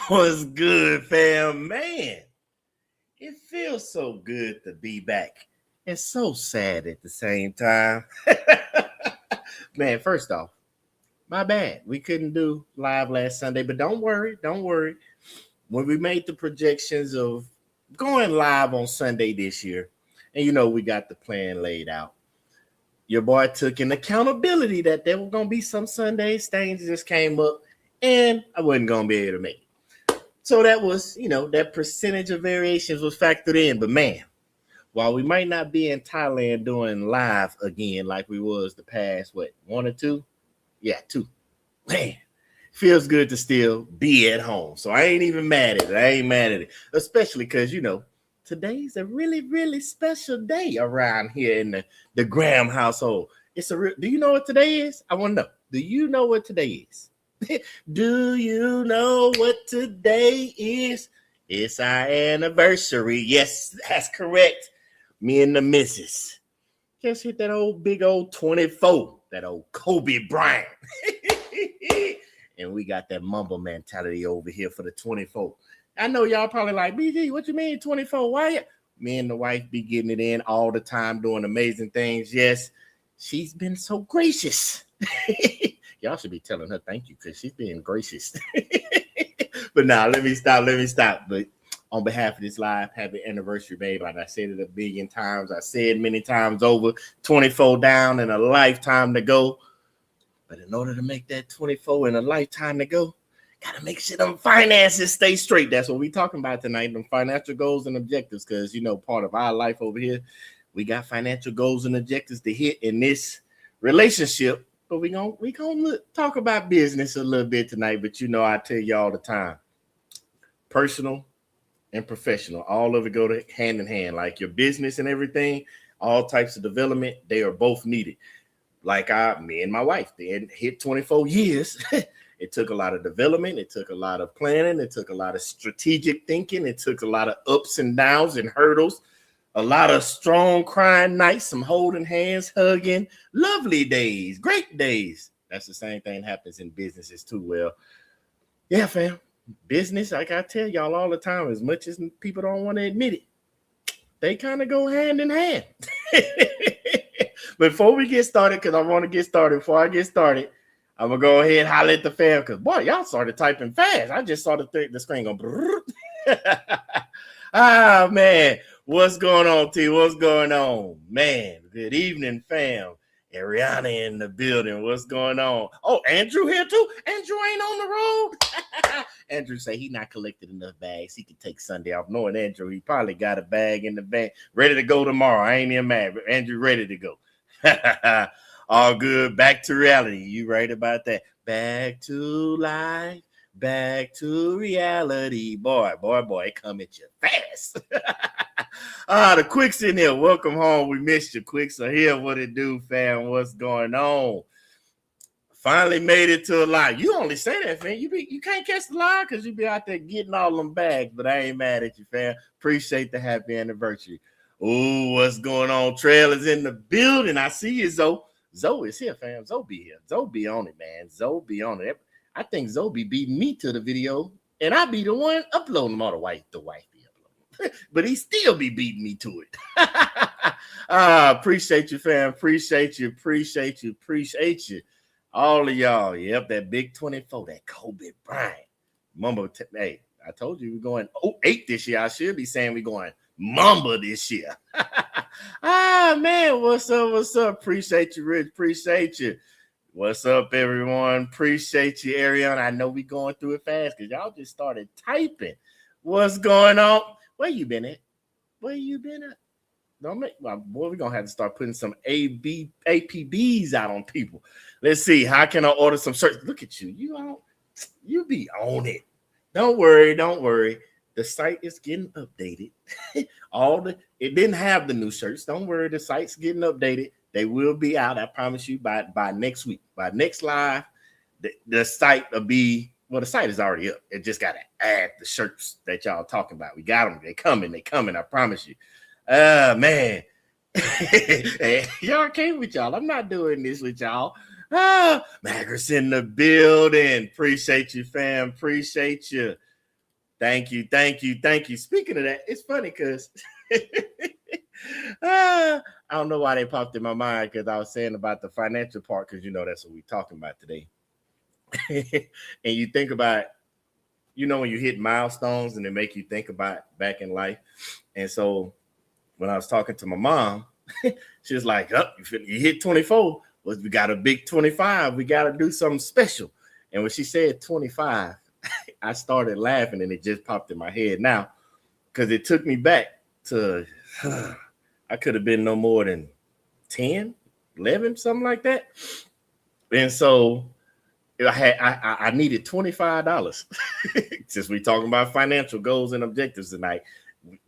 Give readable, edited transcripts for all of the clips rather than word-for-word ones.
What's good, fam? Man, it feels so good to be back and so sad at the same time. Man, first off, my bad. We couldn't do live last Sunday, but don't worry, don't worry. When we made the projections of going live on Sunday this year, and we got the plan laid out, your boy took in accountability that there were going to be some Sundays, things just came up, and I wasn't going to be able to make it. So that was, that percentage of variations was factored in. But man, while we might not be in Thailand doing live again like we was the past, what, one or two? Yeah, two. Man, feels good to still be at home. So I ain't even mad at it. I ain't mad at it. Especially because, today's a really, really special day around here in the Graham household. Do you know what today is? I want to know. Do you know what today is? Do you know what today is? It's our anniversary. Yes, that's correct. Me and the missus just hit that big old 24, that old Kobe Bryant. And we got that mumble mentality over here for the 24. I know y'all probably like, BG, what you mean 24? Why? Me and the wife be getting it in all the time, doing amazing things. Yes, she's been so gracious. Y'all should be telling her thank you because she's being gracious. But now, let me stop. But on behalf of this live, happy anniversary, babe. Like I said it a billion times. I said many times over, 24 down and a lifetime to go. But in order to make that 24 and a lifetime to go, got to make sure them finances stay straight. That's what we talking about tonight, them financial goals and objectives. Because, part of our life over here, we got financial goals and objectives to hit in this relationship. But we gonna talk about business a little bit tonight. But I tell you all the time, personal and professional, all of it go hand in hand. Like your business and everything, all types of development, they are both needed. Like me and my wife, they hit 24 years. It took a lot of development. It took a lot of planning. It took a lot of strategic thinking. It took a lot of ups and downs and hurdles. A lot of strong crying nights, some holding hands, hugging, lovely days, great days. That's the same thing happens in businesses too. Well, yeah, fam. Business, like I tell y'all all the time, as much as people don't want to admit it, they kind of go hand in hand. Before we get started, because I want to get started, I'm going to go ahead and holler at the fam, because, boy, y'all started typing fast. I just saw the screen go, ah, man. What's going on, T? What's going on? Man, good evening, fam. Ariana in the building. What's going on? Oh, Andrew here too? Andrew ain't on the road? Andrew say he not collected enough bags. He could take Sunday off. Knowing Andrew, he probably got a bag in the bank. Ready to go tomorrow. I ain't even mad. Andrew ready to go. All good. Back to reality. You right about that. Back to life. Back to reality. Boy, come at you fast. The Quicks in here. Welcome home. We missed you. Quicks are here. What it do, fam? What's going on? Finally made it to a live. You only say that, fam. You can't catch the live because you be out there getting all them bags, but I ain't mad at you, fam. Appreciate the happy anniversary. Ooh, what's going on? Trail is in the building. I see you, Zoe. Zoe is here, fam. Zoe be here. Zoe be on it, man. Zoe be on it. I think Zoe be beating me to the video, and I be the one uploading them all the wife be uploading. But he still be beating me to it. Appreciate you, fam. Appreciate you. All of y'all. Yep, that big 24, that Kobe Bryant. Hey, I told you we're going 8 this year. I should be saying we're going Mamba this year. Man, what's up? Appreciate you, Rich. Appreciate you. What's up, everyone? Appreciate you, Ariana. I know we going through it fast because y'all just started typing. What's going on? Where you been at? Don't make my boy. We're gonna have to start putting some APBs out on people. Let's see. How can I order some shirts? Look at you. You be on it. Don't worry. The site is getting updated. It didn't have the new shirts. Don't worry. The site's getting updated. They will be out. I promise you by next week. By next live, the site will be. Well, the site is already up. It just got to add the shirts that y'all talking about. We got them. They coming. I promise you. Man. Hey, y'all came with y'all. I'm not doing this with y'all. Maggers in the building. Appreciate you, fam. Appreciate you. Thank you, thank you, thank you. Speaking of that, it's funny because I don't know why they popped in my mind because I was saying about the financial part because that's what we're talking about today. And you think about, when you hit milestones and they make you think about back in life. And so when I was talking to my mom, she was like, "Oh, you hit 24. Well, we got a big 25. We got to do something special." And when she said 25, I started laughing and it just popped in my head now because it took me back to, I could have been no more than 10, 11, something like that. And so I needed $25. Since we talking about financial goals and objectives tonight,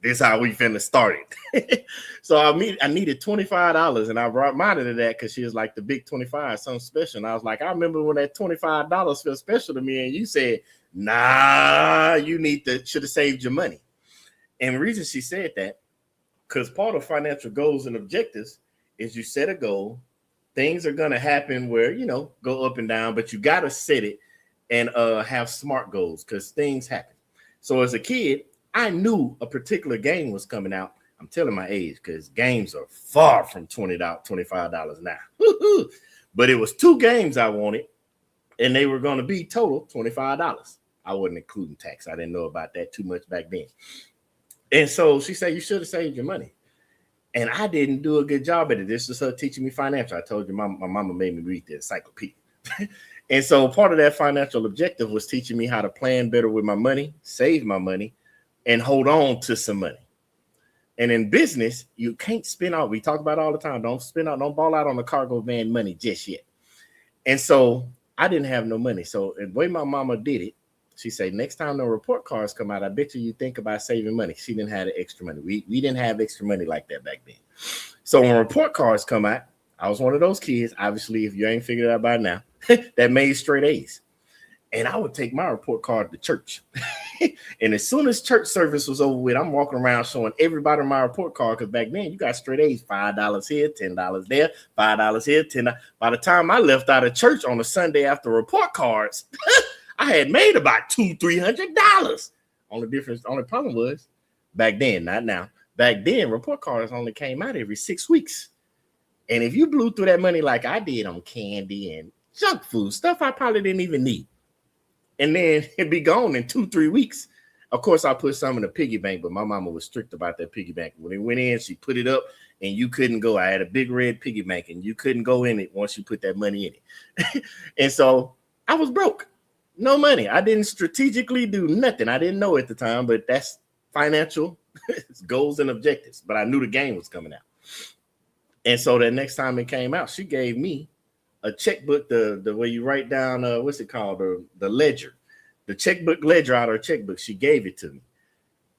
this is how we finna start it. So I needed $25, and I reminded her that because she was like, the big 25, something special. And I was like, I remember when that $25 felt special to me, and you said, nah, you should have saved your money. And the reason she said that, because part of financial goals and objectives is you set a goal. Things are going to happen where, go up and down, but you got to set it and have SMART goals because things happen. So as a kid, I knew a particular game was coming out. I'm telling my age because games are far from $20, $25 now. But it was 2 games I wanted, and they were going to be total $25. I wasn't including tax. I didn't know about that too much back then. And so she said, you should have saved your money. And I didn't do a good job at it. This is her teaching me financial. I told you my mama made me read the encyclopedia. And so part of that financial objective was teaching me how to plan better with my money, save my money, and hold on to some money. And in business, you can't spend out. We talk about it all the time. Don't ball out on the cargo van money just yet. And so I didn't have no money. So the way my mama did it, she said, next time the report cards come out, I bet you think about saving money. She didn't have the extra money. We didn't have extra money like that back then. So when report cards come out, I was one of those kids, obviously, if you ain't figured it out by now, that made straight A's. And I would take my report card to church. And as soon as church service was over with, I'm walking around showing everybody my report card because back then you got straight A's, $5 here, $10 there, $5 here, $10. By the time I left out of church on a Sunday after report cards, I had made about $200-$300. Only problem was back then, not now. Back then, report cards only came out every 6 weeks. And if you blew through that money like I did on candy and junk food, stuff I probably didn't even need, and then it'd be gone in 2-3 weeks. Of course, I put some in the piggy bank, but my mama was strict about that piggy bank. When it went in, she put it up and you couldn't go. I had a big red piggy bank and you couldn't go in it once you put that money in it. And so I was broke. No money. I didn't strategically do nothing. I didn't know at the time, but that's financial goals and objectives. But I knew the game was coming out. And so the next time it came out, she gave me a checkbook, the way you write down, what's it called? The ledger, the checkbook ledger out of her checkbook. She gave it to me.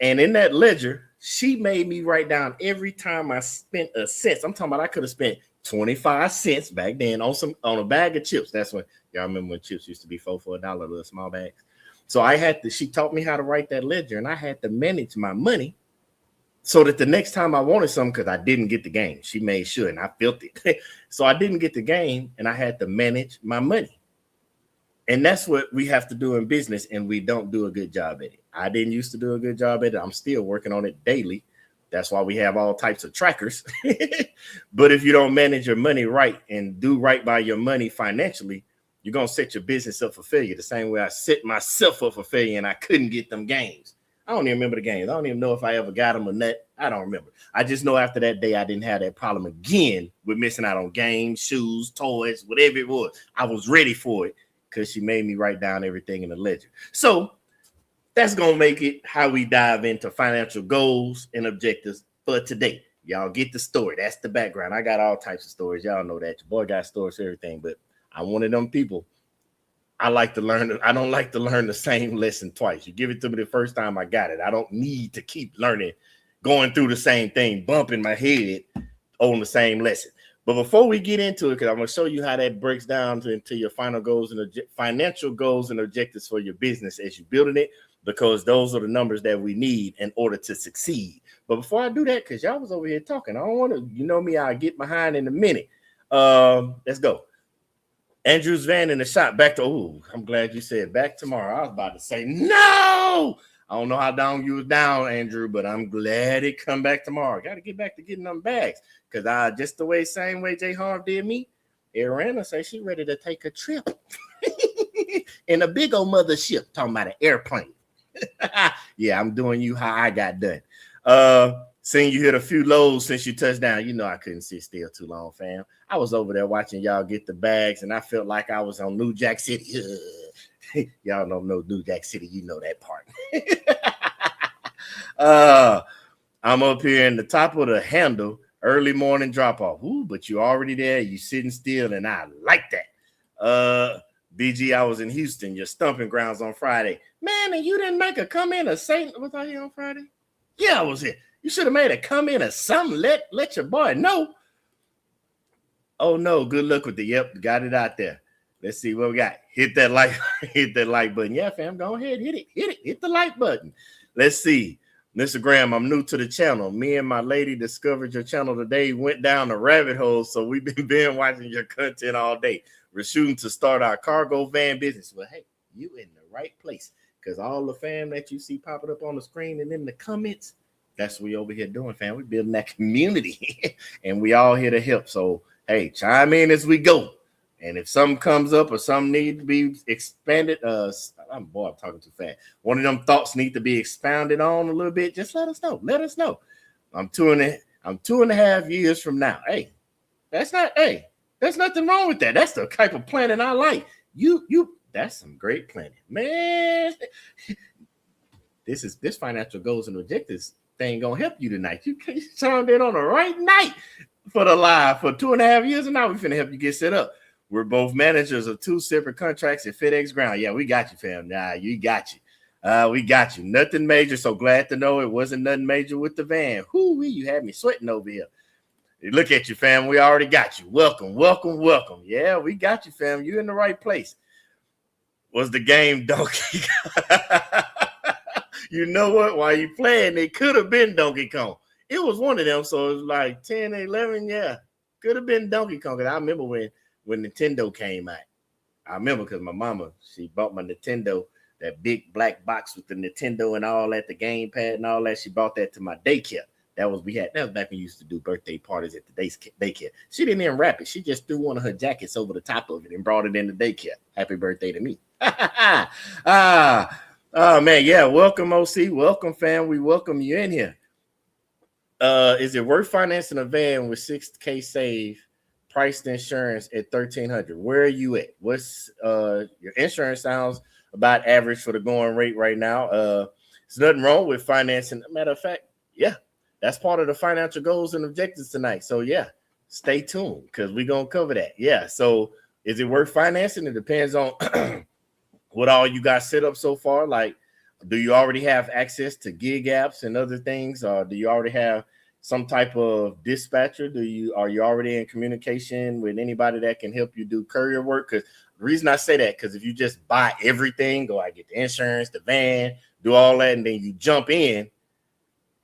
And in that ledger, she made me write down every time I spent a cent. I'm talking about I could have spent 25 cents back then on a bag of chips. That's when y'all remember when chips used to be $4 for $1, little small bags. So she taught me how to write that ledger, and I had to manage my money so that the next time I wanted something, because I didn't get the game, she made sure, and I felt it. So I didn't get the game, and I had to manage my money. And that's what we have to do in business, and we don't do a good job at it. I didn't used to do a good job at it. I'm still working on it daily. That's why we have all types of trackers. But if you don't manage your money right and do right by your money financially, you're going to set your business up for failure the same way I set myself up for failure and I couldn't get them games. I don't even remember the games. I don't even know if I ever got them or not. I don't remember. I just know after that day, I didn't have that problem again with missing out on games, shoes, toys, whatever it was. I was ready for it because she made me write down everything in the ledger. So that's going to make it how we dive into financial goals and objectives for today. Y'all get the story. That's the background. I got all types of stories. Y'all know that. Your boy got stories for everything, but I'm one of them people. I like to learn. I don't like to learn the same lesson twice. You give it to me the first time, I got it. I don't need to keep learning, going through the same thing, bumping my head on the same lesson. But before we get into it, because I'm going to show you how that breaks down into your final goals and financial goals and objectives for your business as you're building it, because those are the numbers that we need in order to succeed. But before I do that, because y'all was over here talking, I don't want to, you know me, I'll get behind in a minute. Let's go. Andrews Van in the shop. Back to, I'm glad you said back tomorrow. I was about to say, no, I don't know how down you was down, Andrew, but I'm glad it come back tomorrow. Got to get back to getting them bags because I just the way same way Jay Harv did me. Ariana say she ready to take a trip in a big old mothership. Talking about an airplane. Yeah, I'm doing you how I got done. Seeing you hit a few lows since you touched down. You know I couldn't sit still too long, fam. I was over there watching y'all get the bags, and I felt like I was on New Jack City. Y'all don't know New Jack City. You know that part. I'm up here in the top of the handle, early morning drop off. Ooh, but you already there. You sitting still, and I like that. BG, I was in Houston, your stumping grounds on Friday. Man, and you didn't make a comment or say, was I here on Friday? Yeah, I was here. You should have made a comment or something. Let your boy know. Oh no, good luck with it. Yep, got it out there. Let's see what we got. Hit that like, hit that like button. Yeah, fam, go ahead, hit it, hit the like button. Let's see. Mr. Graham, I'm new to the channel. Me and my lady discovered your channel today, went down the rabbit hole, so we've been watching your content all day. We're shooting to start our cargo van business. Well, hey, you in the right place because all the fam that you see popping up on the screen and in the comments, that's what we over here doing, fam. We're building that community and we all here to help. So, hey, chime in as we go. And if something comes up or something need to be expanded, I'm talking too fast. One of them thoughts need to be expounded on a little bit. Just let us know. Let us know. I'm 2.5 years from now. Hey, there's nothing wrong with that. That's the type of planning I like. That's some great planning, man. This financial goals and objectives thing gonna help you tonight. You chimed in on the right night for the live for 2.5 years, and now we're finna help you get set up. We're both managers of 2 separate contracts at FedEx Ground. Yeah, we got you, fam. Nah, you got you. We got you. Nothing major. So glad to know it wasn't nothing major with the van. Whoo-wee, you had me sweating over here. Look at you, fam. We already got you. Welcome, welcome, welcome. Yeah, we got you, fam. You're in the right place. Was the game Donkey Kong? You know what? While you playing, it could have been Donkey Kong. It was one of them, so it was like 10, 11, yeah. Could have been Donkey Kong. I remember when Nintendo came out. I remember because my mama, she bought my Nintendo, that big black box with the Nintendo and all that, the gamepad and all that. She brought that to my daycare. That was back when we used to do birthday parties at the daycare. She didn't even wrap it. She just threw one of her jackets over the top of it and brought it in the daycare. Happy birthday to me. Oh man, yeah. Welcome, OC. Welcome, fam. We welcome you in here. Is it worth financing a van with $6,000 save? Priced insurance at $1,300. Where are you at? What's your insurance? Sounds about average for the going rate right now. There's nothing wrong with financing. Matter of fact, yeah, that's part of the financial goals and objectives tonight. So yeah, stay tuned because we're gonna cover that. Yeah. So is it worth financing? It depends on what all you got set up so far. Like, do you already have access to gig apps and other things, or do you already have some type of dispatcher? Are you already in communication with anybody that can help you do courier work? Because the reason I say that, because if you just buy everything, I get the insurance, the van, do all that, and then you jump in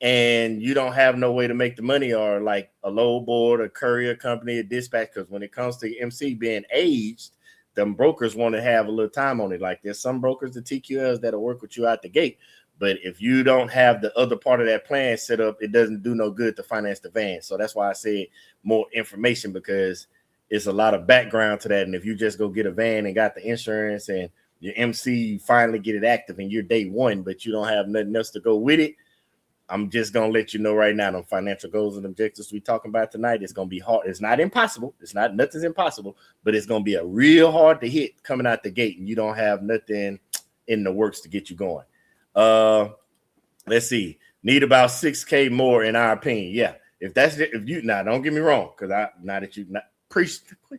and you don't have no way to make the money, or like a load board, a courier company, a dispatch, because when it comes to MC being aged, them brokers want to have a little time on it. Like there's some brokers, the TQLs, that'll work with you out the gate. But if you don't have the other part of that plan set up, it doesn't do no good to finance the van. So that's why I said more information, because it's a lot of background to that. And if you just go get a van and got the insurance and your MC finally get it active and you're day one, but you don't have nothing else to go with it, I'm just going to let you know right now, on financial goals and objectives we talking about tonight, it's going to be hard. It's not impossible. Nothing's impossible, but it's going to be a real hard to hit coming out the gate, and you don't have nothing in the works to get you going. Let's see. Need about $6,000 more in our opinion. Yeah. If you now don't get me wrong, because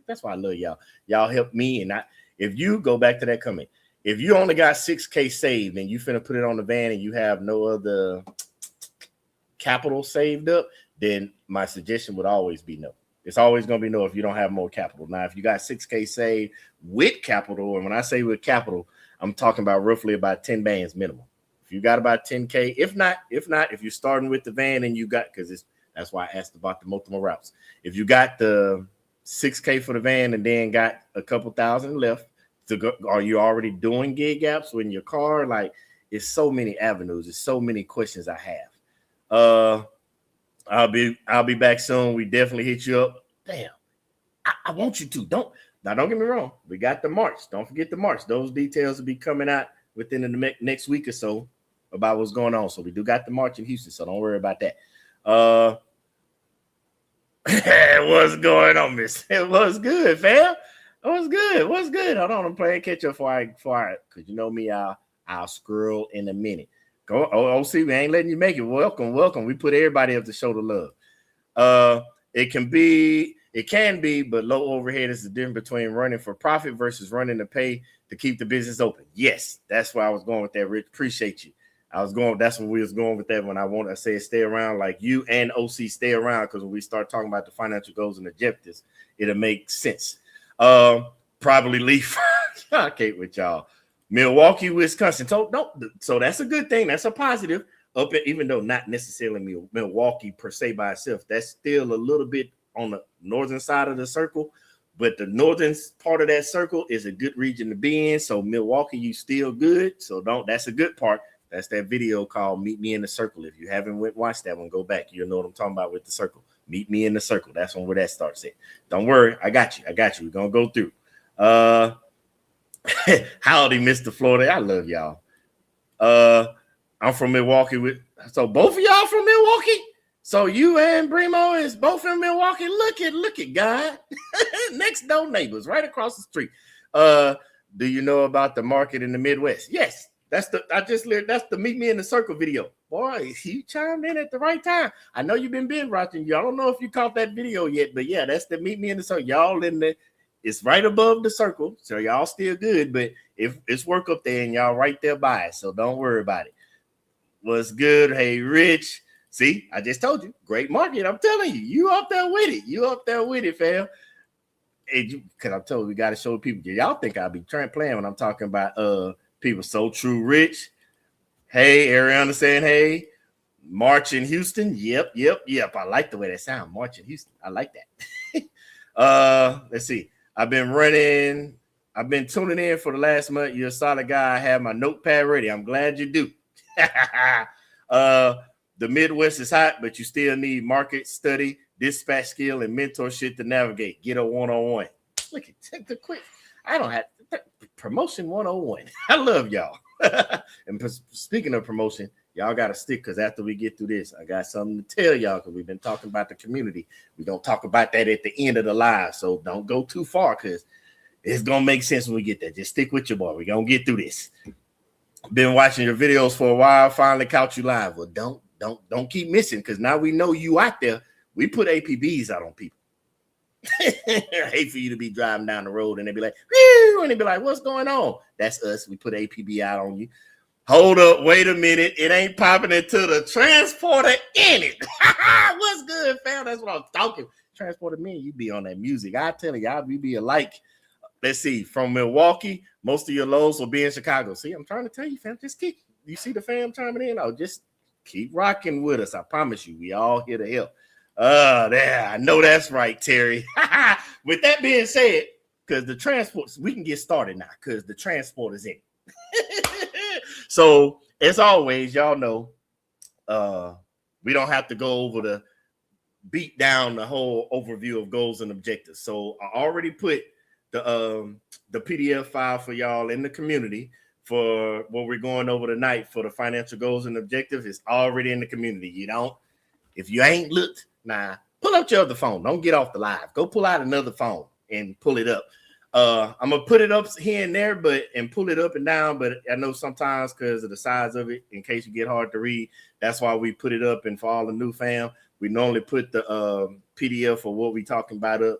that's why I love y'all. Y'all help me, and if you go back to that comment, if you only got $6,000 saved and you finna put it on the van and you have no other capital saved up, then my suggestion would always be no. It's always gonna be no if you don't have more capital. Now, if you got $6,000 saved with capital, and when I say with capital, I'm talking about roughly about 10 bands minimum. If you got about 10K, if you're starting with the van and you got, that's why I asked about the multiple routes. If you got the $6,000 for the van and then got a couple thousand left to go, are you already doing gig apps in your car? Like, It's so many avenues. It's so many questions I have. I'll be back soon. We definitely hit you up. Damn, I want you to. Don't get me wrong. We got the March. Don't forget the March. Those details will be coming out within the next week or so about what's going on. So we do got the March in Houston. So don't worry about that. What's going on, miss? It was good, fam. It was good. What's good? Hold on, I'm playing catch up for because you know me, I'll scroll in a minute. Go, OC, we ain't letting you make it. Welcome. We put everybody up to show the love. It can be, but low overhead is the difference between running for profit versus running to pay to keep the business open. Yes, that's where I was going with that, Rich. Appreciate you. That's when we was going with that when I say stay around, like you and OC stay around, because when we start talking about the financial goals and objectives, it'll make sense. Probably leave. I can't with y'all. Milwaukee, Wisconsin. So that's a good thing. That's a positive. Even though not necessarily Milwaukee per se by itself, that's still a little bit on the northern side of the circle. But the northern part of that circle is a good region to be in. So Milwaukee, you still good. So that's a good part. That's that video called Meet Me in the Circle. If you haven't watched that one, go back. You'll know what I'm talking about with the circle. Meet Me in the Circle. That's where that starts at. Don't worry. I got you. We're going to go through. Howdy, Mr. Florida. I love y'all. I'm from Milwaukee. So both of y'all from Milwaukee? So you and Bremo is both from Milwaukee? Look at God. Next door neighbors right across the street. Do you know about the market in the Midwest? Yes. That's the Meet Me in the Circle video. Boy, you chimed in at the right time. I know you've been watching. I don't know if you caught that video yet, but yeah, that's the Meet Me in the Circle. Y'all in the, it's right above the circle, so y'all still good. But if it's work up there and y'all right there by it, so don't worry about it. What's good? Hey, Rich. See, I just told you, great market. I'm telling you, you up there with it. You up there with it, fam. Because I'm told we got to show people. Y'all think I'll be playing when I'm talking about people. So true, Rich. Hey, Ariana saying hey. March in Houston. Yep. I like the way that sounds. March in Houston. I like that. Let's see. I've been tuning in for the last month. You're a solid guy. I have my notepad ready. I'm glad you do. The Midwest is hot, but you still need market study, dispatch skill, and mentorship to navigate. Get a one-on-one. Look at the quick. I don't have promotion 101. I love y'all. And speaking of promotion, y'all got to stick, because after we get through this, I got something to tell y'all, because we've been talking about the community. We're going to talk about that at the end of the live, so don't go too far, because it's going to make sense when we get there. Just stick with your boy. We're going to get through this. Been watching your videos for a while. Finally caught you live. Well, don't keep missing, because now we know you out there. We put APBs out on people. I hate for you to be driving down the road and they be like, whew, and they be like, what's going on? That's us. We put APB out on you. Hold up, wait a minute. It ain't popping into the transporter in it. What's good, fam? That's what I'm talking. Transporter me, you be on that music. I tell y'all, we be alike. Let's see. From Milwaukee, most of your lows will be in Chicago. See, I'm trying to tell you, fam. Just keep. You see the fam chiming in? Just keep rocking with us. I promise you, we all here to help. There. I know that's right, Terry. With that being said, because the transport, we can get started now, because the transport is in. So, as always, y'all know, we don't have to go over the beat down the whole overview of goals and objectives. So, I already put the PDF file for y'all in the community for what we're going over tonight for the financial goals and objectives. It's already in the community. If you ain't looked, pull up your other phone. Don't get off the live. Go pull out another phone and pull it up. I'm gonna put it up here and there, and pull it up and down. But I know sometimes, because of the size of it, in case you get hard to read, that's why we put it up. And for all the new fam, we normally put the PDF for what we talking about up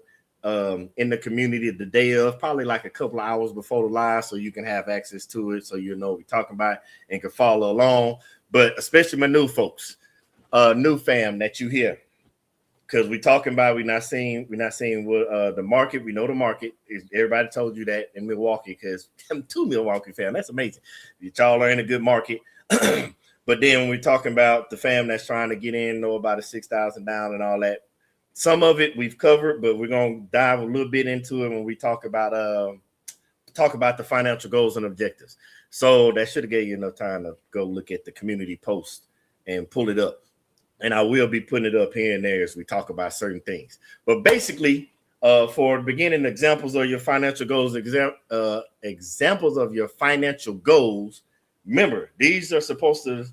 in the community the day of, probably like a couple of hours before the live, so you can have access to it, so you know what we're talking about and can follow along. But especially my new folks, new fam that you hear, because we're talking about we're not seeing what the market. We know the market is. Everybody told you that in Milwaukee, because I'm two Milwaukee fam. That's amazing. Y'all are in a good market. But then when we're talking about the fam that's trying to get in, know about a 6,000 down and all that, some of it we've covered, but we're gonna dive a little bit into it when we talk about the financial goals and objectives. So that should have gave you enough time to go look at the community post and pull it up. And I will be putting it up here and there as we talk about certain things. But basically, for beginning examples of your financial goals, examples of your financial goals. Remember, these are supposed to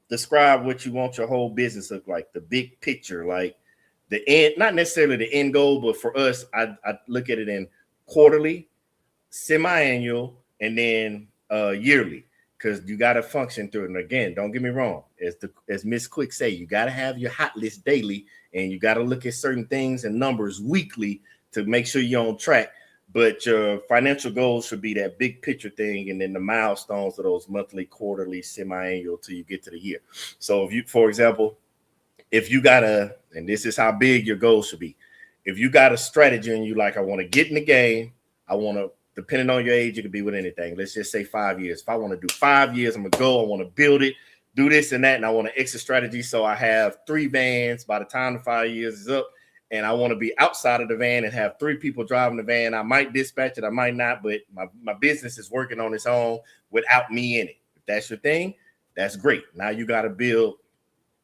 describe what you want your whole business to look like, the big picture, like the end, not necessarily the end goal, but for us, I look at it in quarterly, semi-annual, and then yearly, because you got to function through it. And again, don't get me wrong, as Miss Quick say, you got to have your hot list daily, and you got to look at certain things and numbers weekly to make sure you're on track. But your financial goals should be that big picture thing, and then the milestones of those monthly, quarterly, semi-annual till you get to the year. So if you, for example, if you got and this is how big your goals should be. If you got a strategy and you like, I want to get in the game, I want to, depending on your age, it could be with anything. Let's just say 5 years. If I want to do 5 years, I'm going to go, I want to build it, do this and that, and I want to exit strategy. So I have 3 vans by the time the 5 years is up, and I want to be outside of the van and have 3 people driving the van. I might dispatch it, I might not, but my business is working on its own without me in it. If that's your thing, that's great. Now you got to build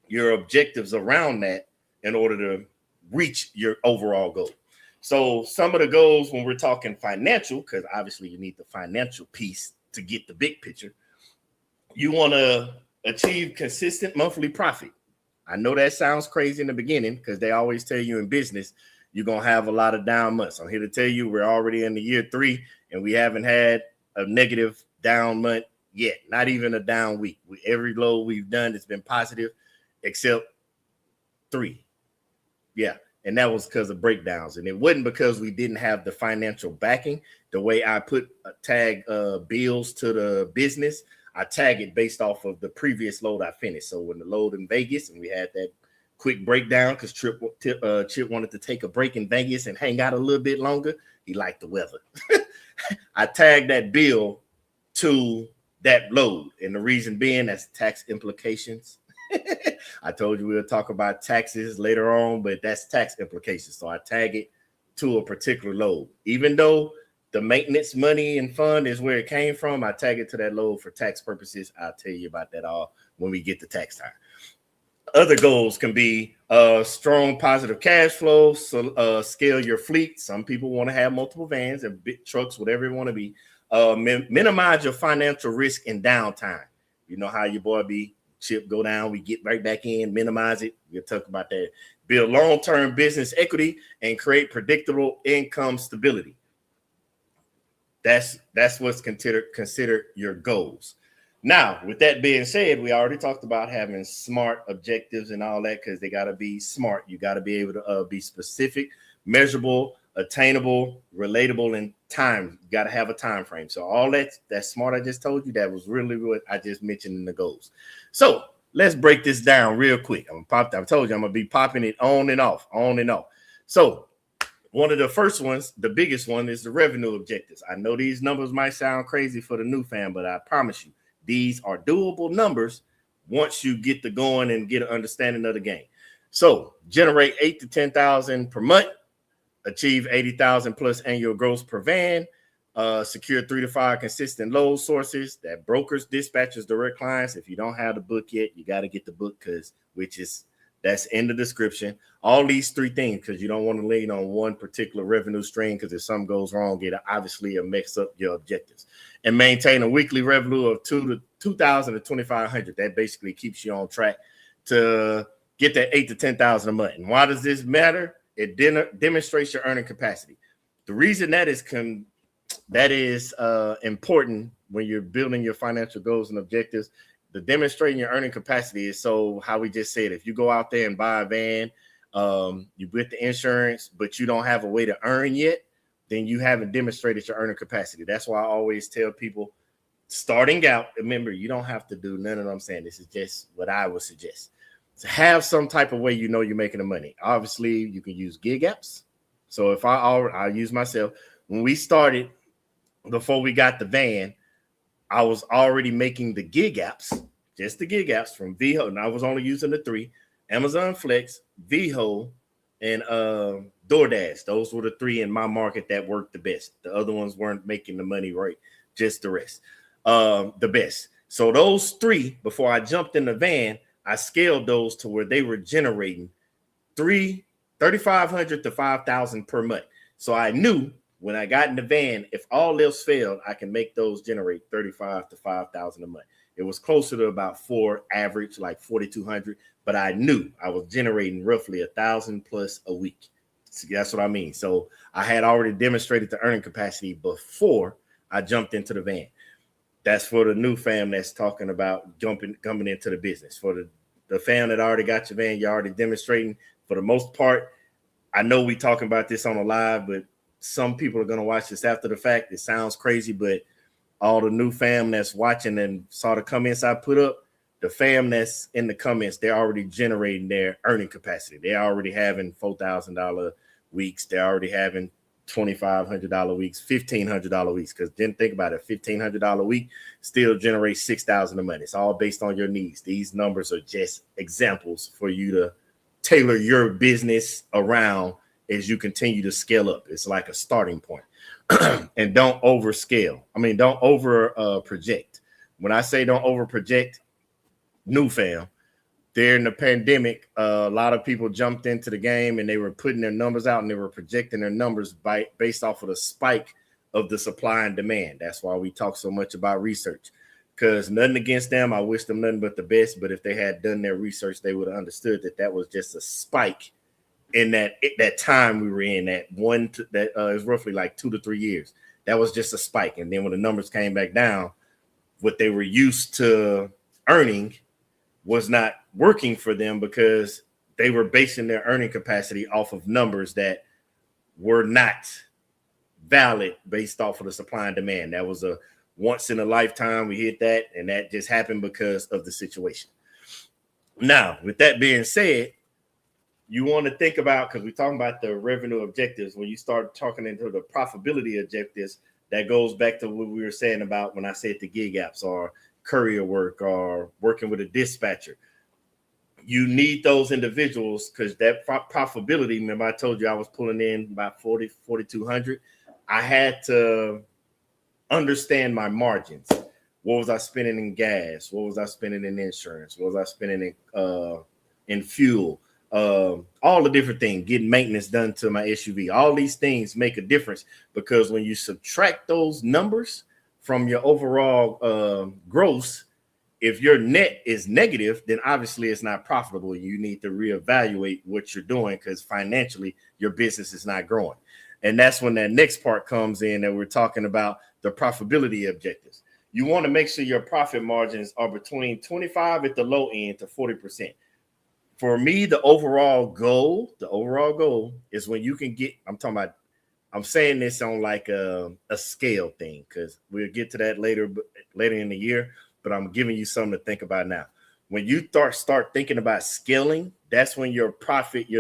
your objectives around that in order to reach your overall goal. So some of the goals when we're talking financial, because obviously you need the financial piece to get the big picture, you want to achieve consistent monthly profit. I know that sounds crazy in the beginning because they always tell you in business, you're going to have a lot of down months. I'm here to tell you we're already in the year 3 and we haven't had a negative down month yet, not even a down week. Every load we've done has been positive except 3. Yeah. And that was because of breakdowns. And it wasn't because we didn't have the financial backing. The way I tag bills to the business, I tag it based off of the previous load I finished. So when the load in Vegas and we had that quick breakdown because Chip wanted to take a break in Vegas and hang out a little bit longer. He liked the weather. I tagged that bill to that load. And the reason being, that's tax implications. I told you we'll talk about taxes later on, but that's tax implications. So I tag it to a particular load. Even though the maintenance money and fund is where it came from, I tag it to that load for tax purposes. I'll tell you about that all when we get to tax time. Other goals can be strong positive cash flow, so scale your fleet. Some people want to have multiple vans and big trucks, whatever you want to be. Minimize your financial risk and downtime. You know how your boy be. Chip go down, we get right back in, minimize it. We'll talk about that. Build long-term business equity and create predictable income stability. That's what's considered your goals. Now, with that being said, we already talked about having smart objectives and all that because they got to be smart. You got to be able to be specific, measurable, attainable, relatable, and time. You got to have a time frame. So all that smart I just told you, that was really what I just mentioned in the goals. So let's break this down real quick. I told you I'm gonna be popping it on and off. So one of the first ones, the biggest one, is the revenue objectives. I know these numbers might sound crazy for the new fan, but I promise you, these are doable numbers once you get to going and get an understanding of the game. So generate 8,000 to 10,000 per month. Achieve 80,000 plus annual gross per van, secure 3 to 5 consistent load sources, that brokers, dispatchers, direct clients. If you don't have the book yet, you got to get the book that's in the description. All these 3 things, because you don't want to lean on one particular revenue stream, because if something goes wrong, it obviously mix up your objectives. And maintain a weekly revenue of 2,000 to 2,500. That basically keeps you on track to get that 8,000 to 10,000 a month. And why does this matter? It demonstrates your earning capacity. The reason that is important when you're building your financial goals and objectives, the demonstrating your earning capacity is so how we just said, if you go out there and buy a van, you get the insurance, but you don't have a way to earn yet, then you haven't demonstrated your earning capacity. That's why I always tell people starting out, remember, you don't have to do none of what I'm saying. This is just what I would suggest. To have some type of way you're making the money. Obviously, you can use gig apps. So if I use myself, when we started, before we got the van, I was already making the gig apps, just the gig apps from VHO. And I was only using the 3, Amazon Flex, VHO, and DoorDash. Those were the 3 in my market that worked the best. The other ones weren't making the money right, just the rest. the best. So those three, before I jumped in the van, I scaled those to where they were generating 3,500 to 5,000 per month. So I knew when I got in the van, if all else failed, I can make those generate 35 to 5,000 a month. It was closer to about 4 average, like 4,200, but I knew I was generating roughly 1,000 plus a week. So that's what I mean. So I had already demonstrated the earning capacity before I jumped into the van. That's for the new fam that's talking about coming into the business. For the fam that already got your van, you're already demonstrating. For the most part, I know we talking about this on a live, but some people are going to watch this after the fact. It sounds crazy, but all the new fam that's watching and saw the comments I put up, the fam that's in the comments, they're already generating their earning capacity. They're already having $4,000 weeks. They're already having $2,500 weeks, $1,500 weeks. Because then think about it, $1,500 week still generates $6,000 a month. It's all based on your needs. These numbers are just examples for you to tailor your business around as you continue to scale up. It's like a starting point. And don't overscale. I mean, don't over project. When I say don't over project, new fam, during the pandemic, a lot of people jumped into the game and they were putting their numbers out and they were projecting their numbers based off of the spike of the supply and demand. That's why we talk so much about research, because nothing against them. I wish them nothing but the best. But if they had done their research, they would have understood that that was just a spike in that time we were in, that is roughly like 2 to 3 years. That was just a spike. And then when the numbers came back down, what they were used to earning was not working for them because they were basing their earning capacity off of numbers that were not valid based off of the supply and demand. That was a once in a lifetime. We hit that, and that just happened because of the situation. Now, with that being said, you want to think about, because we're talking about the revenue objectives, when you start talking into the profitability objectives, that goes back to what we were saying about when I said the gig apps or courier work or working with a dispatcher. You need those individuals because that profitability, remember I told you I was pulling in about 4,200. I had to understand my margins. What was I spending in gas? What was I spending in insurance? What was I spending in fuel? All the different things, getting maintenance done to my SUV. All these things make a difference because when you subtract those numbers from your overall gross, if your net is negative, then obviously it's not profitable. You need to reevaluate what you're doing because financially your business is not growing. And that's when that next part comes in that we're talking about the profitability objectives. You want to make sure your profit margins are between 25 at the low end to 40%. For me, the overall goal is when you can get, I'm saying this on like a scale thing because we'll get to that later in the year, but I'm giving you something to think about now. When you start thinking about scaling, that's when your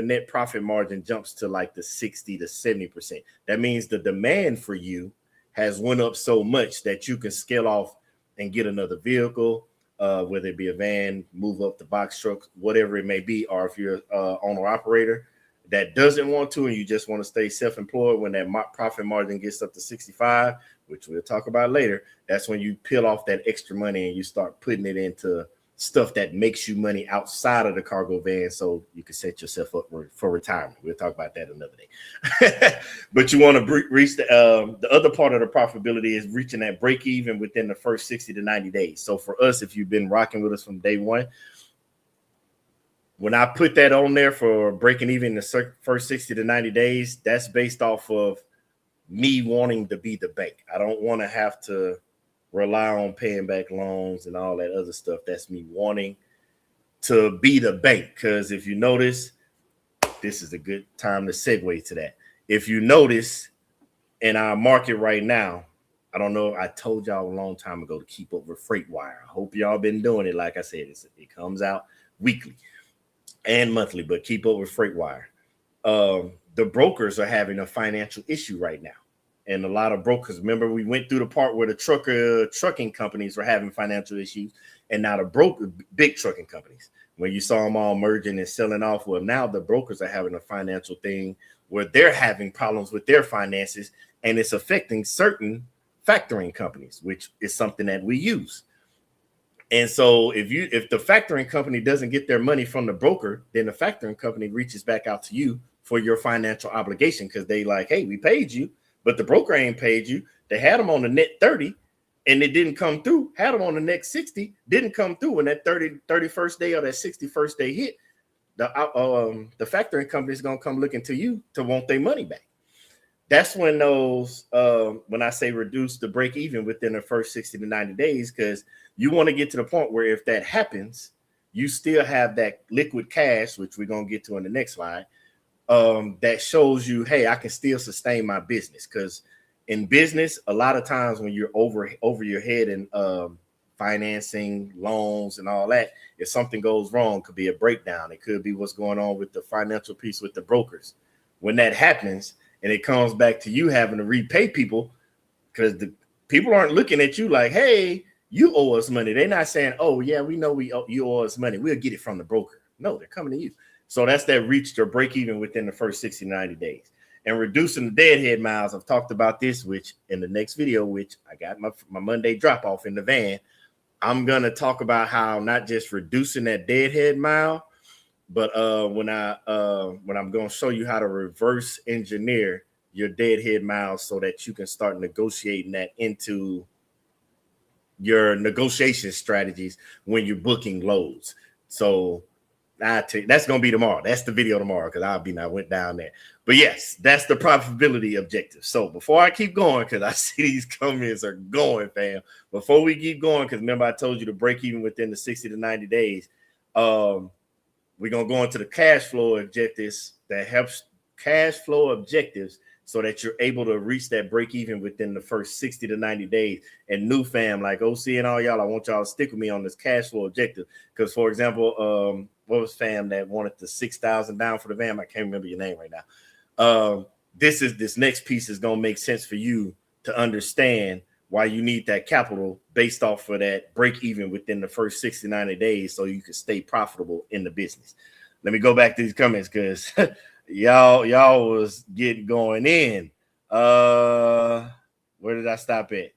net profit margin jumps to like the 60 to 70%. That means the demand for you has went up so much that you can scale off and get another vehicle, whether it be a van, move up the box truck, whatever it may be, or if you're an owner operator that doesn't want to and you just want to stay self-employed, when that profit margin gets up to 65, which we'll talk about later, that's when you peel off that extra money and you start putting it into stuff that makes you money outside of the cargo van so you can set yourself up for retirement. We'll talk about that another day. But you want to reach the other part of the profitability is reaching that break even within the first 60 to 90 days. So for us, if you've been rocking with us from day one, when I put that on there for breaking even the first 60 to 90 days, that's based off of me wanting to be the bank. I don't want to have to rely on paying back loans and all that other stuff. That's me wanting to be the bank. Because if you notice, this is a good time to segue to that. If you notice in our market right now, I don't know, I told y'all a long time ago to keep up with FreightWire. I hope y'all been doing it. Like I said, it comes out weekly and monthly, but keep up with FreightWire. The brokers are having a financial issue right now. And a lot of brokers, remember, we went through the part where the trucking companies were having financial issues. And now the big trucking companies, when you saw them all merging and selling off, well, now the brokers are having a financial thing where they're having problems with their finances. And it's affecting certain factoring companies, which is something that we use. And so if the factoring company doesn't get their money from the broker, then the factoring company reaches back out to you for your financial obligation, because they like, hey, we paid you, but the broker ain't paid you. They had them on the net 30 and it didn't come through. Had them on the next 60, didn't come through. When that 31st day or that 61st day hit, the factoring company is going to come looking to you to want their money back. That's when those, when I say reduce the break even within the first 60 to 90 days, because you want to get to the point where if that happens, you still have that liquid cash, which we're going to get to in the next slide, that shows you, hey, I can still sustain my business. Because in business, a lot of times when you're over your head in financing, loans, and all that, if something goes wrong, it could be a breakdown. It could be what's going on with the financial piece with the brokers. When that happens, and it comes back to you having to repay people, because the people aren't looking at you like, hey, you owe us money. They're not saying, oh, yeah, we know you owe us money. We'll get it from the broker. No, they're coming to you. So that's that reach or break even within the first 60, 90 days. And reducing the deadhead miles, I've talked about this, which in the next video, which I got my Monday drop off in the van, I'm going to talk about how not just reducing that deadhead mile, but when I'm going to show you how to reverse engineer your deadhead miles so that you can start negotiating that into your negotiation strategies when you're booking loads. So that's going to be tomorrow. That's the video tomorrow, because I went down there. But yes, that's the profitability objective. So before I keep going, because I see these comments are going, fam. Before we keep going, because remember I told you to break even within the 60 to 90 days. We're going to go into the cash flow objectives that helps cash flow objectives so that you're able to reach that break even within the first 60 to 90 days. And new fam, like OC and all y'all, I want y'all to stick with me on this cash flow objective. Because, for example, what was fam that wanted the 6,000 down for the van? I can't remember your name right now. This next piece is going to make sense for you to understand why you need that capital based off of that break even within the first 60, 90 days so you can stay profitable in the business. Let me go back to these comments, because y'all was getting going in. Where did I stop at?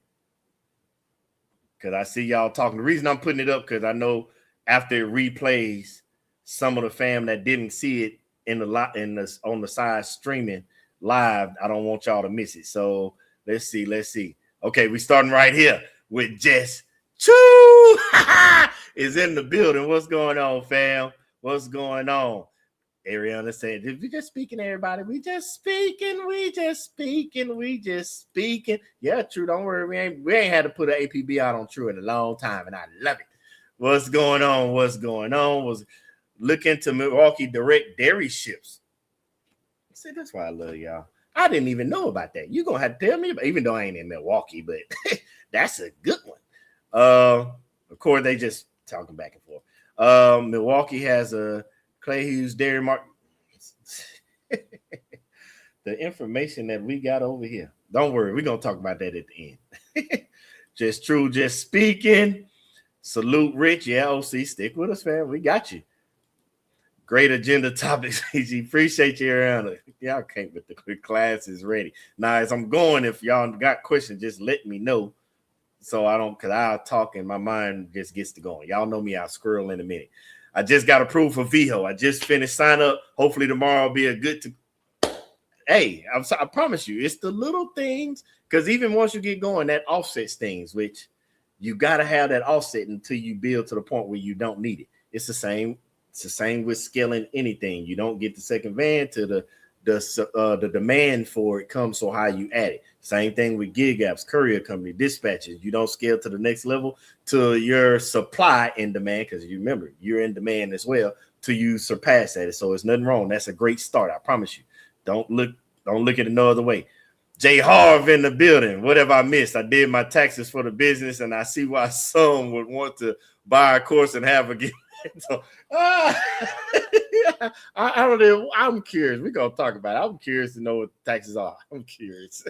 Because I see y'all talking. The reason I'm putting it up, because I know after it replays, some of the fam that didn't see it on the side streaming live, I don't want y'all to miss it. So let's see. Okay, we starting right here with Jess Choo is in the building. What's going on, fam? What's going on? Ariana said, we just speaking, everybody. We just speaking. Yeah, True. Don't worry. We ain't had to put an APB out on True in a long time, and I love it. What's going on? Was looking to Milwaukee direct dairy ships. See, that's why I love y'all. I didn't even know about that. You're going to have to tell me about, even though I ain't in Milwaukee, but that's a good one. Of course, they just talking back and forth. Milwaukee has a Clay Hughes Dairy Mark. The information that we got over here. Don't worry. We're going to talk about that at the end. Just True, just speaking. Salute, Rich. Yeah, OC, stick with us, fam. We got you. Great agenda topics, easy. Appreciate you, Ariana. Y'all came with the class is ready. Now, as I'm going, if y'all got questions, just let me know. So I don't, because I'll talk and my mind just gets to going. Y'all know me, I'll squirrel in a minute. I just got approved for VHO. I just finished sign up. Hopefully tomorrow will be a good Hey, I promise you, it's the little things, because even once you get going, that offsets things, which you got to have that offset until you build to the point where you don't need it. It's the same. It's the same with scaling anything. You don't get the second van to the demand for it comes so high you add it. Same thing with gig apps, courier company, dispatches. You don't scale to the next level to your supply in demand, because you remember you're in demand as well till you surpass that. So it's nothing wrong. That's a great start. I promise you. Don't look at it no other way. Jay Harv in the building. What have I missed? I did my taxes for the business, and I see why some would want to buy a course and have a gift. So, I don't know. I'm curious. We're gonna talk about it. I'm curious to know what taxes are. I'm curious.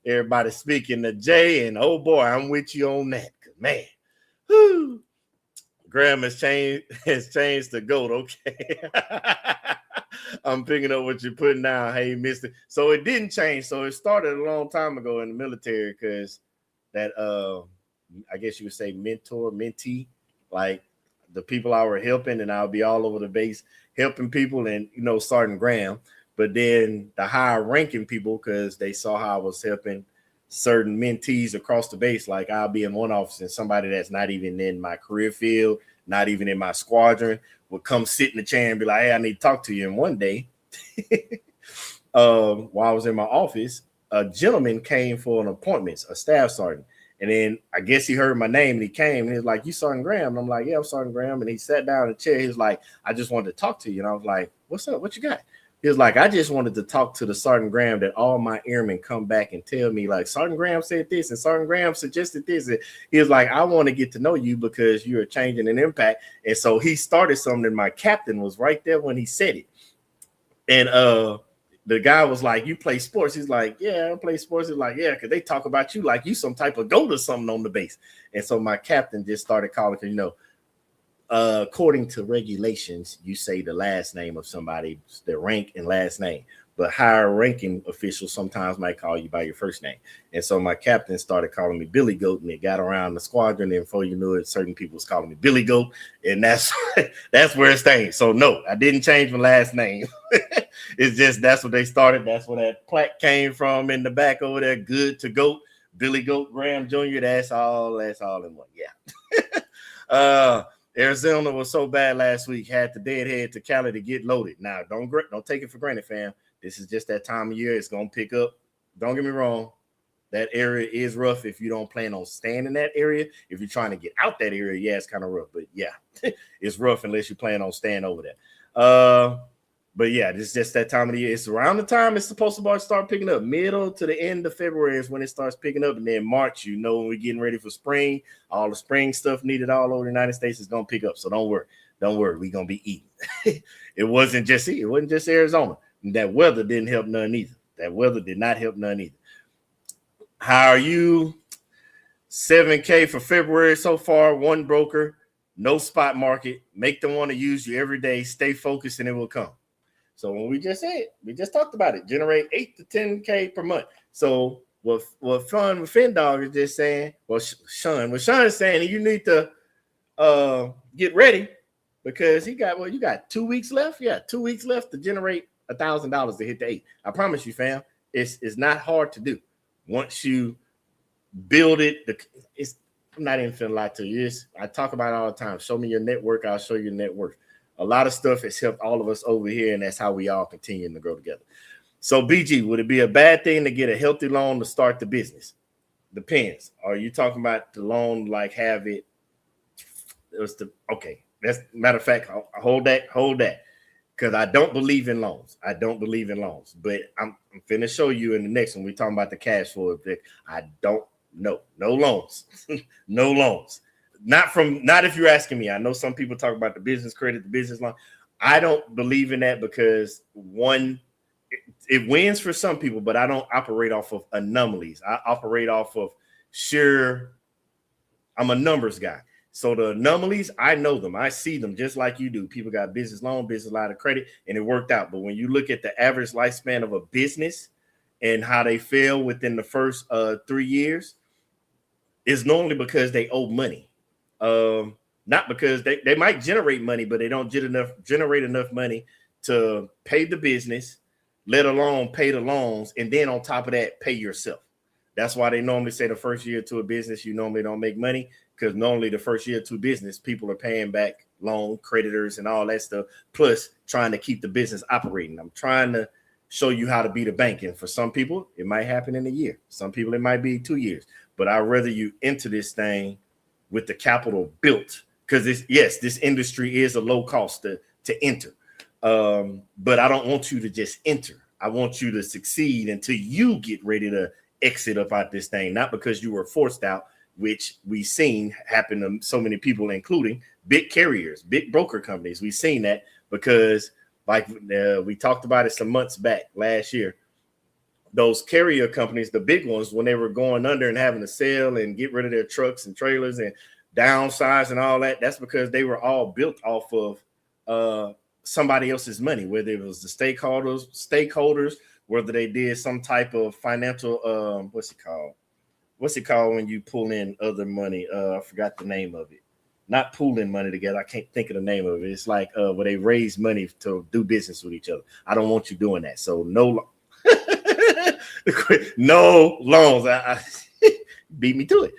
Everybody speaking to Jay, and oh boy, I'm with you on that. Man, whew. Graham has changed the GOAT. Okay. I'm picking up what you're putting down. Hey, mister. So it didn't change. So it started a long time ago in the military because that I guess you would say mentor, mentee, like the people I were helping, and I'll be all over the base helping people and Sergeant Graham. But then the higher ranking people, because they saw how I was helping certain mentees across the base, like I'll be in one office and somebody that's not even in my career field, not even in my squadron, would come sit in the chair and be like, hey, I need to talk to you. And one day, while I was in my office, a gentleman came for an appointment, a staff sergeant. And then I guess he heard my name and he came and he was like, you Sergeant Graham? And I'm like, yeah, I'm Sergeant Graham. And he sat down in the chair. He was like, I just wanted to talk to you. And I was like, what's up? What you got? He was like, I just wanted to talk to the Sergeant Graham that all my airmen come back and tell me, like, Sergeant Graham said this and Sergeant Graham suggested this. And he was like, I want to get to know you because you're changing an impact. And so he started something. My captain was right there when he said it. And the guy was like, you play sports? He's like, yeah, I play sports. He's like, yeah, because they talk about you like you some type of goat or something on the base. And so my captain just started calling, according to regulations, you say the last name of somebody, their rank and last name. But higher ranking officials sometimes might call you by your first name. And so my captain started calling me Billy Goat, and it got around the squadron. And before you knew it, certain people was calling me Billy Goat. And that's where it stayed. So no, I didn't change my last name. It's just that's what they started. That's where that plaque came from in the back over there. Good to Goat, Billy Goat Graham Jr. That's all in one. Yeah. Arizona was so bad last week, had the deadhead to Cali to get loaded. Now, don't take it for granted, fam. This is just that time of year. It's going to pick up. Don't get me wrong. That area is rough if you don't plan on staying in that area. If you're trying to get out that area, yeah, it's kind of rough. But, yeah, it's rough unless you plan on staying over there. But, yeah, this is just that time of the year. It's around the time it's supposed to start picking up. Middle to the end of February is when it starts picking up. And then March, when we're getting ready for spring, all the spring stuff needed all over the United States is going to pick up. So don't worry. We're going to be eating. It wasn't just Arizona. That weather didn't help none either. That weather did not help none either. How are you? 7K for February so far. One broker, no spot market. Make them want to use you every day. Stay focused and it will come. So when we just talked about it, generate 8 to 10K per month. So what Fun with FinDog is just saying, what Sean is saying, you need to get ready because you got 2 weeks left. Yeah, 2 weeks left to generate $1,000 to hit the 8. I promise you, fam, it's not hard to do. Once you build it, I'm not even finna lie to you. I talk about it all the time. Show me your network, I'll show you your net worth. A lot of stuff has helped all of us over here, and that's how we all continue to grow together. So, BG, would it be a bad thing to get a healthy loan to start the business? Depends. Are you talking about the loan like have it? Okay. That's matter of fact. Hold that. Because I don't believe in loans. But I'm finna show you in the next one. We're talking about the cash flow. I don't know. No loans. No loans. Not if you're asking me. I know some people talk about the business credit, the business loan. I don't believe in that because one, it wins for some people, but I don't operate off of anomalies. I operate off of I'm a numbers guy. So the anomalies, I know them. I see them just like you do. People got business loan, business line of credit, and it worked out. But when you look at the average lifespan of a business and how they fail within the first 3 years, it's normally because they owe money. Not because they might generate money, but they don't generate enough money to pay the business, let alone pay the loans, and then on top of that, pay yourself. That's why they normally say the first year to a business, you normally don't make money, because normally the first year to business, people are paying back loan creditors and all that stuff, plus trying to keep the business operating. I'm trying to show you how to be the bank. And for some people, it might happen in a year. Some people, it might be 2 years. But I'd rather you enter this thing with the capital built, because this industry is a low cost to enter. But I don't want you to just enter. I want you to succeed until you get ready to exit up out this thing, not because you were forced out, which we've seen happen to so many people, including big carriers, big broker companies. We've seen that because, like we talked about it some months back last year, those carrier companies, the big ones, when they were going under and having to sell and get rid of their trucks and trailers and downsize and all that, that's because they were all built off of somebody else's money, whether it was the stakeholders, whether they did some type of financial, what's it called? What's it called when you pull in other money? I forgot the name of it. Not pooling money together. I can't think of the name of it. It's like where they raise money to do business with each other. I don't want you doing that. So no, no loans. I beat me to it.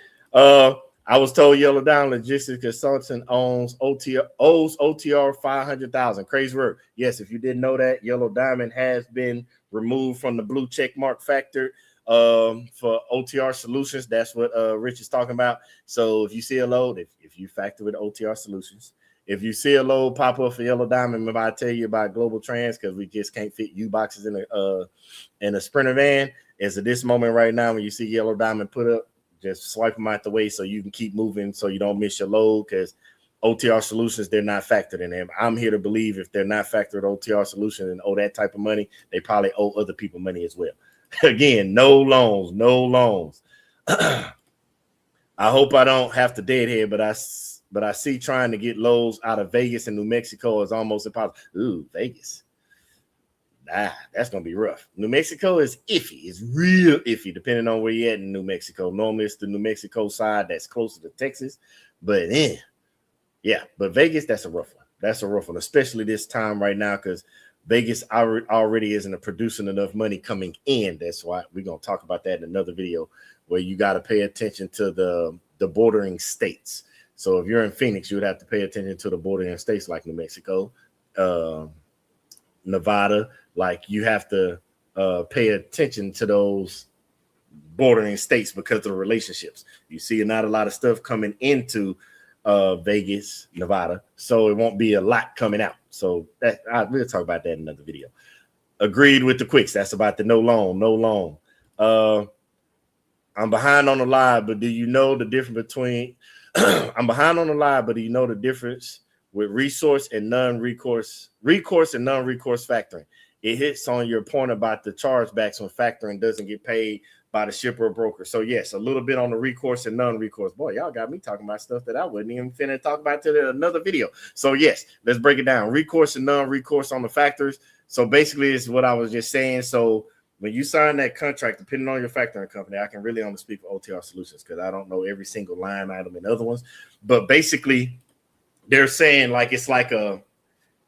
I was told Yellow Diamond Logistics Consultant owes OTR 500,000. Crazy work. Yes, if you didn't know that, Yellow Diamond has been removed from the blue check mark factor for OTR Solutions. That's what Rich is talking about. So if you see a load, if you factor with OTR Solutions, if you see a load pop up for Yellow Diamond, maybe I tell you about Global Trans because we just can't fit U boxes in a Sprinter van. As of this moment right now, when you see Yellow Diamond put up, just swipe them out the way so you can keep moving so you don't miss your load because OTR Solutions, they're not factored in them. I'm here to believe if they're not factored OTR Solutions and owe that type of money, they probably owe other people money as well. Again, no loans, no loans. I hope I don't have to deadhead, but I see trying to get loads out of Vegas and New Mexico is almost impossible. Ooh, Vegas. That's going to be rough. New Mexico is iffy. It's real iffy depending on where you're at in New Mexico. Normally, it's the New Mexico side that's closer to Texas. But, yeah. But Vegas, that's a rough one. That's a rough one, especially this time right now because Vegas already isn't producing enough money coming in. That's why we're going to talk about that in another video where you got to pay attention to the bordering states. So if you're in Phoenix, you would have to pay attention to the bordering states like New Mexico, Nevada. Like you have to pay attention to those bordering states because of the relationships. You see not a lot of stuff coming into Vegas, Nevada, so it won't be a lot coming out. So we'll talk about that in another video. Agreed with the quicks. That's about the no loan. I'm behind on the live, but do you know the difference between I'm behind on the live, but do you know the difference with recourse and non-recourse factoring? It hits on your point about the chargebacks when factoring doesn't get paid by the shipper or broker. So yes, a little bit on the recourse and non-recourse. Boy, y'all got me talking about stuff that I wouldn't even finna talk about till another video. So yes, let's break it down. Recourse and non-recourse on the factors. So basically, it's what I was just saying. So when you sign that contract, depending on your factoring company, I can really only speak for OTR Solutions because I don't know every single line item in other ones. But basically, they're saying like it's like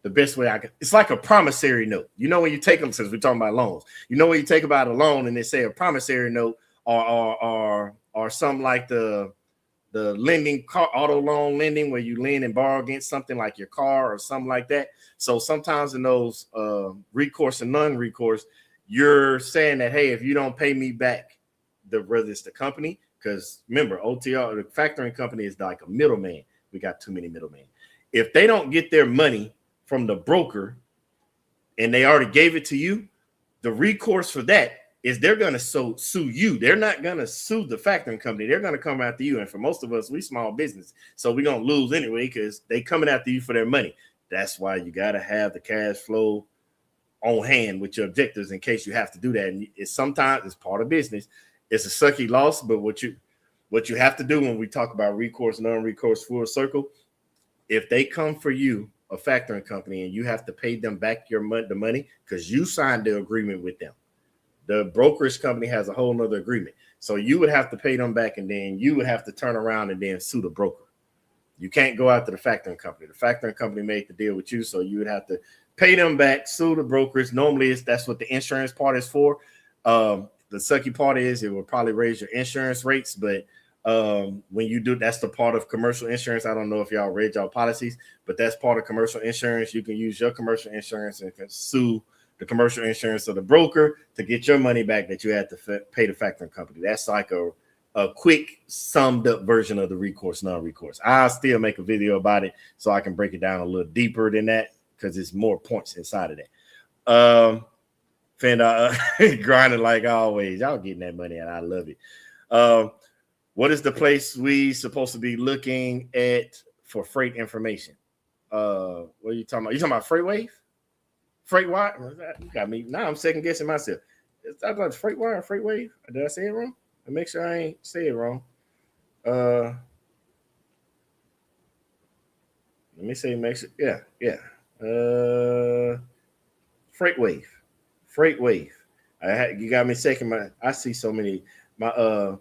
the best way it's like a promissory note. You know, when you take them, since we're talking about loans, you know, when you take about a loan and they say a promissory note or something like the lending auto loan lending where you lend and borrow against something like your car or something like that. So sometimes in those recourse and non-recourse, you're saying that, hey, if you don't pay me back, whether it's the company, because remember, OTR, the factoring company is like a middleman. We got too many middlemen. If they don't get their money from the broker and they already gave it to you, the recourse for that is they're going to sue you. They're not going to sue the factoring company. They're going to come after you. And for most of us, we small business, so we're going to lose anyway because they coming after you for their money. That's why you got to have the cash flow on hand with your objectives in case you have to do that. And sometimes it's part of business. It's a sucky loss, but what you have to do when we talk about recourse, non-recourse, full circle, if they come for you, a factoring company, and you have to pay them back the money because you signed the agreement with them. The brokerage company has a whole nother agreement. So you would have to pay them back, and then you would have to turn around and then sue the broker. You can't go after the factoring company. The factoring company made the deal with you, so you would have to pay them back, sue the brokers. Normally, that's what the insurance part is for. The sucky part is it will probably raise your insurance rates, but when you do, that's the part of commercial insurance. I don't know if y'all read y'all policies, but that's part of commercial insurance. You can use your commercial insurance and can sue the commercial insurance of the broker to get your money back that you had to pay the factoring company. That's like a quick summed up version of the recourse, non-recourse. I'll still make a video about it so I can break it down a little deeper than that because there's more points inside of that. Fender grinding like always. Y'all getting that money and I love it. What is the place we supposed to be looking at for freight information? What are you talking about? You talking about FreightWave? FreightWire? You got me. Now I'm second guessing myself. Is that about FreightWire or FreightWave? Did I say it wrong? I make sure I ain't say it wrong. Let me say make sure. Yeah. Freightwave. Freightwave. You got me second. I see so many. My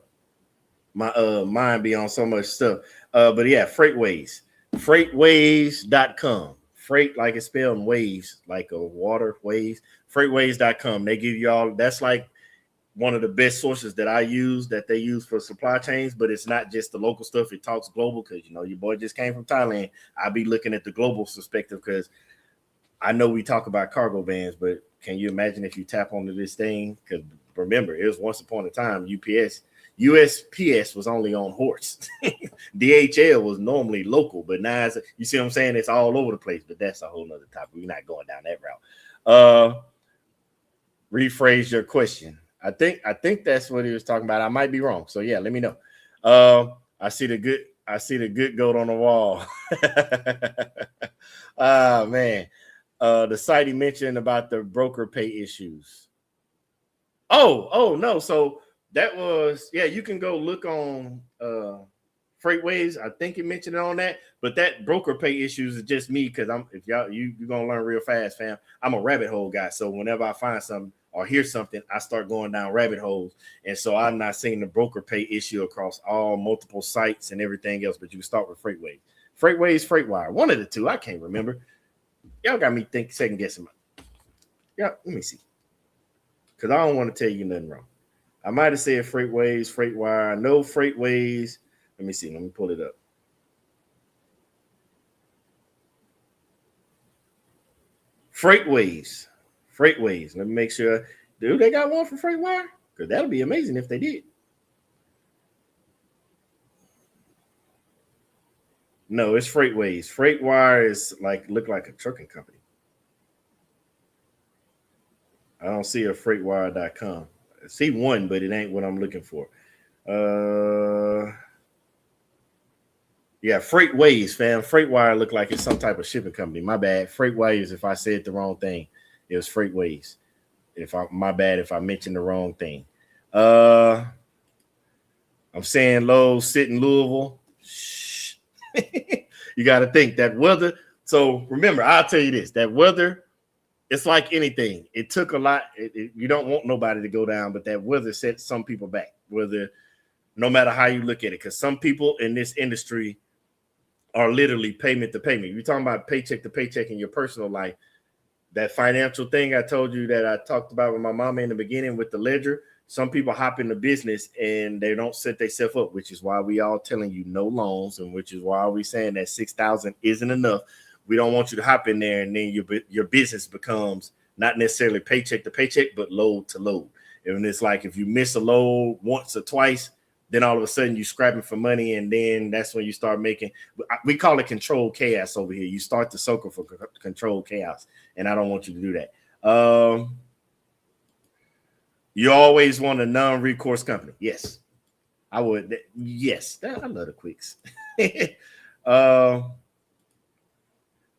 mind be on so much stuff. But yeah, Freightways. Freightways.com. Freight like it's spelled waves, like a water waves. Freightways.com. They give you all that's like one of the best sources that I use that they use for supply chains, but it's not just the local stuff. It talks global because you know your boy just came from Thailand. I'll be looking at the global perspective because I know we talk about cargo vans, but can you imagine if you tap onto this thing? Because remember, it was once upon a time USPS was only on horse. DHL was normally local, but now you see what I'm saying? It's all over the place, but that's a whole nother topic. We're not going down that route. Rephrase your question. I think that's what he was talking about. I might be wrong. So yeah, let me know. I see the good goat on the wall. Man. The site he mentioned about the broker pay issues. Oh no. So that was you can go look on Freightways. I think he mentioned it on that, but that broker pay issues is just me because you're gonna learn real fast, fam. I'm a rabbit hole guy. So whenever I find something or hear something, I start going down rabbit holes. And so I'm not seeing the broker pay issue across all multiple sites and everything else, but you can start with Freightways. Freightways, Freightwire, one of the two. I can't remember. Y'all got me second guessing. Yeah, let me see. Because I don't want to tell you nothing wrong. I might have said Freightways, Freightwire. I know Freightways. Let me see. Let me pull it up. Freightways. Let me make sure. Dude, they got one for Freightwire? Because that'll be amazing if they did. No, it's Freightways. Freightwire is look like a trucking company. I don't see a freightwire.com. I see one, but it ain't what I'm looking for. Yeah, Freightways, fam. Freightwire look like it's some type of shipping company. My bad. Freightways, if I said the wrong thing, it was Freightways. My bad if I mentioned the wrong thing. I'm saying Lowe's sit in Louisville. Shh. You got to think that weather. So remember, I'll tell you this: that weather, it's like anything. It took a lot. You don't want nobody to go down, but that weather set some people back. No matter how you look at it, because some people in this industry are literally payment to payment. You're talking about paycheck to paycheck in your personal life. That financial thing I told you that I talked about with my mama in the beginning with the ledger. Some people hop into business and they don't set themselves up, which is why we all telling you no loans, and which is why we saying that 6,000 isn't enough. We don't want you to hop in there and then your business becomes not necessarily paycheck to paycheck, but load to load. And it's like if you miss a load once or twice, then all of a sudden you're scrapping for money, and then that's when you start making. We call it controlled chaos over here. You start to circle for controlled chaos, and I don't want you to do that. You always want a non-recourse company. Yes, I would. Yes, I love the quicks.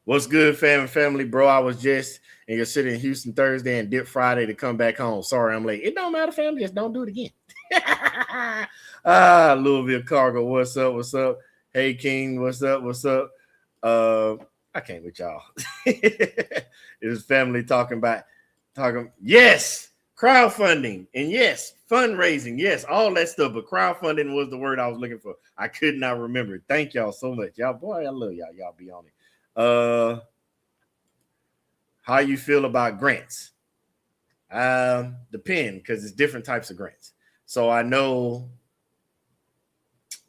What's good, family, bro? I was just in your city in Houston Thursday and dip Friday to come back home. Sorry, I'm late. It don't matter, family. Just don't do it again. Louisville Cargo, what's up? Hey King, what's up? I can't with y'all. It was family talking. Yes, crowdfunding, and yes, fundraising, yes, all that stuff, but crowdfunding was the word I was looking for. I could not remember it. Thank y'all so much. Y'all, boy, I love y'all be on it. How you feel about grants? Depend, because it's different types of grants. So I know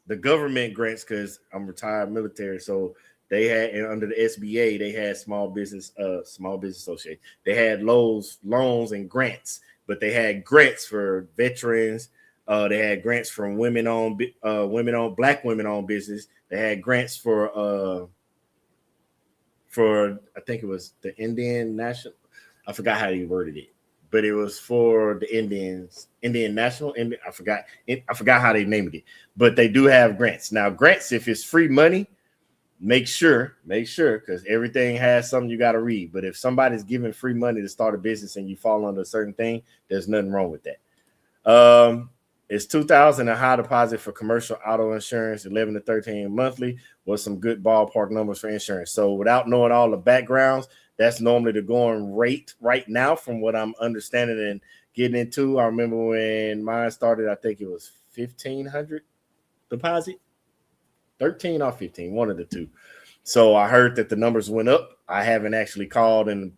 the government grants, because I'm retired military. So they had under the SBA, they had small business association. They had loans and grants, but they had grants for veterans. They had grants from black women owned business. They had grants for I think it was the Indian National. I forgot how he worded it, but it was for the Indian National. I forgot how they named it, but they do have grants. Now, grants, if it's free money, make sure, because everything has something you got to read. But if somebody's giving free money to start a business and you fall under a certain thing, there's nothing wrong with that. It's $2,000 a high deposit for commercial auto insurance, 11 to 13 monthly, with some good ballpark numbers for insurance. So without knowing all the backgrounds, that's normally the going rate right now from what I'm understanding and getting into. I remember when mine started, I think it was $1,500 deposit, 13 or 15, one of the two. So I heard that the numbers went up. I haven't actually called in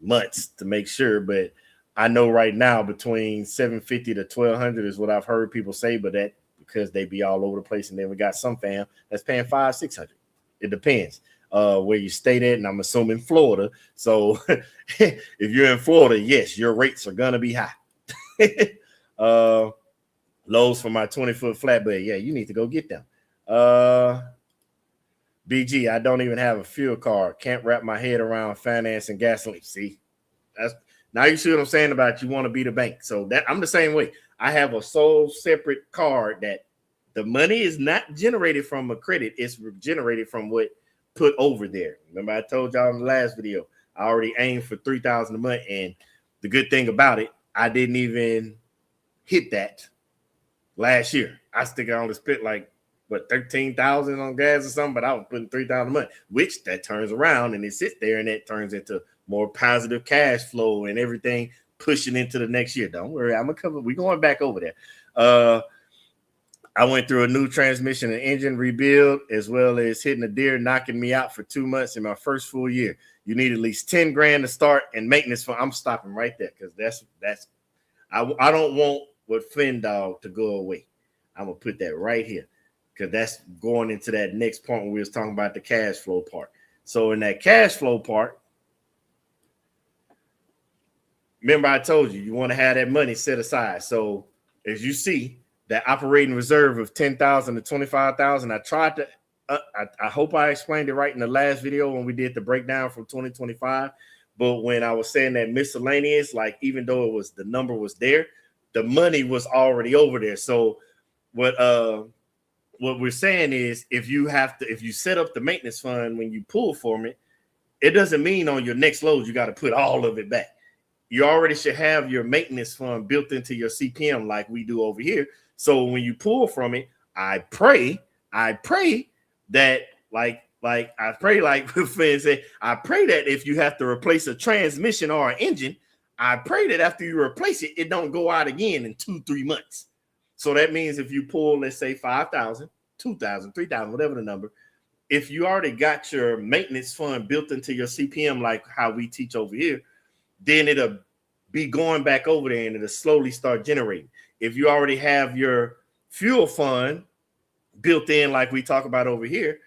months to make sure, but I know right now between $750 to $1,200 is what I've heard people say, but that because they be all over the place. And then we got some fam that's paying $500-$600. It depends where you stayed at, and I'm assuming Florida. So if you're in Florida, yes, your rates are gonna be high. Lows for my 20-foot flatbed. Yeah, you need to go get them. BG, I don't even have a fuel card. Can't wrap my head around finance and gasoline. See, that's now you see what I'm saying about you want to be the bank. So that I'm the same way. I have a sole separate card that the money is not generated from a credit. It's generated from what put over there. Remember, I told y'all in the last video, I already aimed for $3,000 a month. And the good thing about it, I didn't even hit that last year. I think I only spent like $13,000 on gas or something, but I was putting $3,000 a month, which that turns around and it sits there and it turns into more positive cash flow and everything pushing into the next year. Don't worry, I'm gonna cover. We're going back over there. I went through a new transmission and engine rebuild, as well as hitting a deer, knocking me out for 2 months in my first full year. You need at least 10 grand to start and maintenance fund. I'm stopping right there because that's I don't want what FinDog to go away. I'm gonna put that right here because that's going into that next point when we was talking about the cash flow part. So in that cash flow part, remember I told you want to have that money set aside. So as you see, that operating reserve of $10,000 to $25,000, I tried to. I hope I explained it right in the last video when we did the breakdown from 2025. But when I was saying that miscellaneous, like even though it was the number was there, the money was already over there. So what we're saying is if you set up the maintenance fund when you pull from it, it doesn't mean on your next load you got to put all of it back. You already should have your maintenance fund built into your CPM like we do over here. So when you pull from it, I pray that like Finn said, I pray that if you have to replace a transmission or an engine, I pray that after you replace it, it don't go out again in 2-3 months. So that means if you pull, let's say 5,000, 2,000, 3,000, whatever the number, if you already got your maintenance fund built into your CPM, like how we teach over here, then it'll be going back over there and it'll slowly start generating. If you already have your fuel fund built in, like we talk about over here,